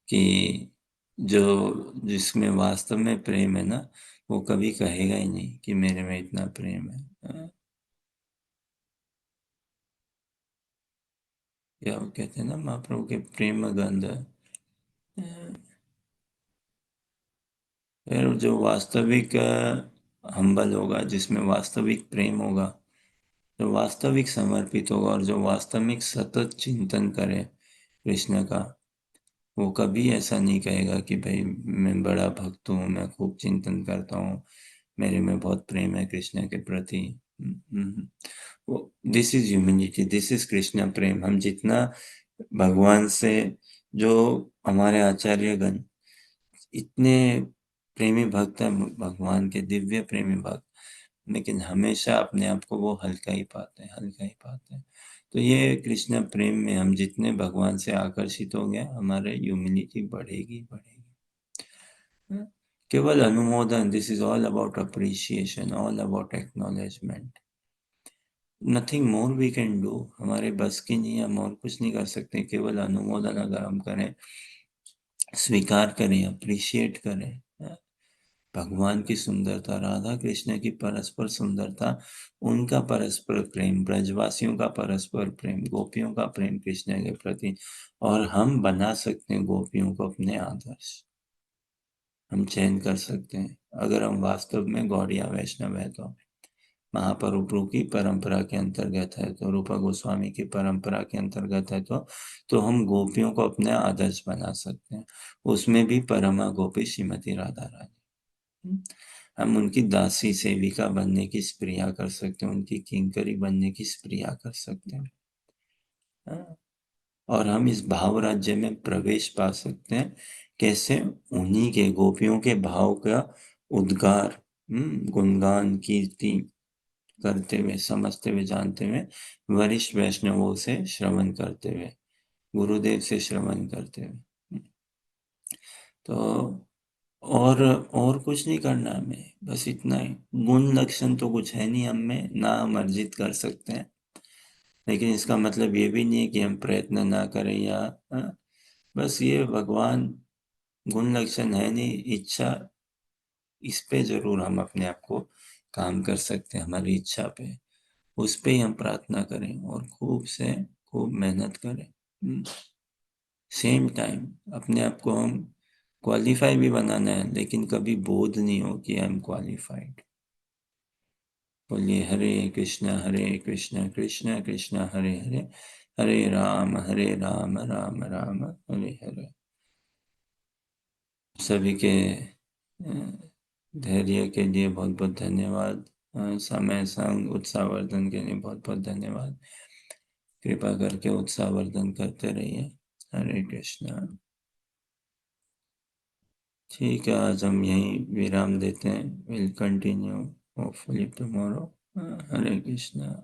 [SPEAKER 1] कि जो जिसमें वास्तव में प्रेम है ना, वो कभी कहेगा ही नहीं कि मेरे में इतना प्रेम है। क्या वो कहते हैं ना, महाप्रभु के प्रेम गंध, फिर जो वास्तविक हम्बल होगा, जिसमें वास्तविक प्रेम होगा, जो वास्तविक समर्पित होगा और जो वास्तविक सतत चिंतन करे कृष्ण का, वो कभी ऐसा नहीं कहेगा कि भाई मैं बड़ा भक्त हूँ, मैं खूब चिंतन करता हूँ, मेरे में बहुत प्रेम है कृष्ण के प्रति। वो this is humanity, this is Krishna prem. हम जितना भगवान से, जो हमारे आचार्यगण इतने प्रेमी भक्त हैं भगवान के, दिव्य प्रेमी भक्त, लेकिन हमेशा अपने आप को वो हल्का ही पाते हैं, हल्का ही पाते हैं। तो ये कृष्ण प्रेम में हम जितने भगवान से आकर्षित हो गए, हमारे ह्यूमिलिटी बढ़ेगी बढ़ेगी। केवल अनुमोदन, this is all about appreciation, all about acknowledgement, nothing more we can do. हमारे बस की नहीं है, हम और कुछ नहीं कर सकते, केवल अनुमोदन अगर हम करें, स्वीकार करें, अप्रिशिएट करें भगवान की सुंदरता, राधा कृष्ण की परस्पर सुंदरता, उनका परस्पर प्रेम, ब्रजवासियों का परस्पर प्रेम, गोपियों का प्रेम कृष्ण के प्रति, और हम बना सकते हैं गोपियों को अपने आदर्श। हम चयन कर सकते हैं अगर हम वास्तव में गौड़िया वैष्णव है तो। महाप्रभु की परंपरा के अंतर्गत है तो, रूपा गोस्वामी की परंपरा के अंतर्गत है तो हम गोपियों को अपने आदर्श बना सकते हैं। उसमें भी परमा गोपी श्रीमती राधा रानी। हम्म, हम उनकी दासी सेविका बनने की स्प्रिया कर सकते हैं, उनकी किंकरी बनने की स्प्रिया कर सकते हैं। हाँ, और हम इस भाव राज्य में प्रवेश पा सकते हैं। कैसे? उन्हीं के गोपियों के भाव का उद्गार, गुणगान, कीर्ति करते हुए, समझते हुए, जानते हुए, वरिष्ठ वैष्णवों से श्रवण करते हुए, गुरुदेव से श्रवण करते हुए। तो और कुछ नहीं करना हमें, बस इतना ही। गुण लक्षण तो कुछ है नहीं हम में, ना हम अर्जित कर सकते हैं, लेकिन इसका मतलब ये भी नहीं है कि हम प्रयत्न ना करें या हाँ, बस ये भगवान गुण लक्षण है नहीं, इच्छा, इस पे जरूर हम अपने आप को काम कर सकते हैं, हमारी इच्छा पे, उस पे ही हम प्रार्थना करें और खूब से खूब मेहनत करें। सेम टाइम अपने आप को हम क्वालिफाई भी बनाना है, लेकिन कभी बोध नहीं हो कि आई एम क्वालिफाइड। बोलिए हरे कृष्णा कृष्णा कृष्णा हरे हरे, हरे राम राम राम हरे हरे। सभी के धैर्य के लिए बहुत बहुत धन्यवाद। समय संग उत्साहवर्धन के लिए बहुत बहुत धन्यवाद। कृपा करके उत्साहवर्धन करते रहिए। हरे कृष्णा। ठीक है, आज हम यहीं विराम देते हैं। Will continue hopefully tomorrow. Hare Krishna.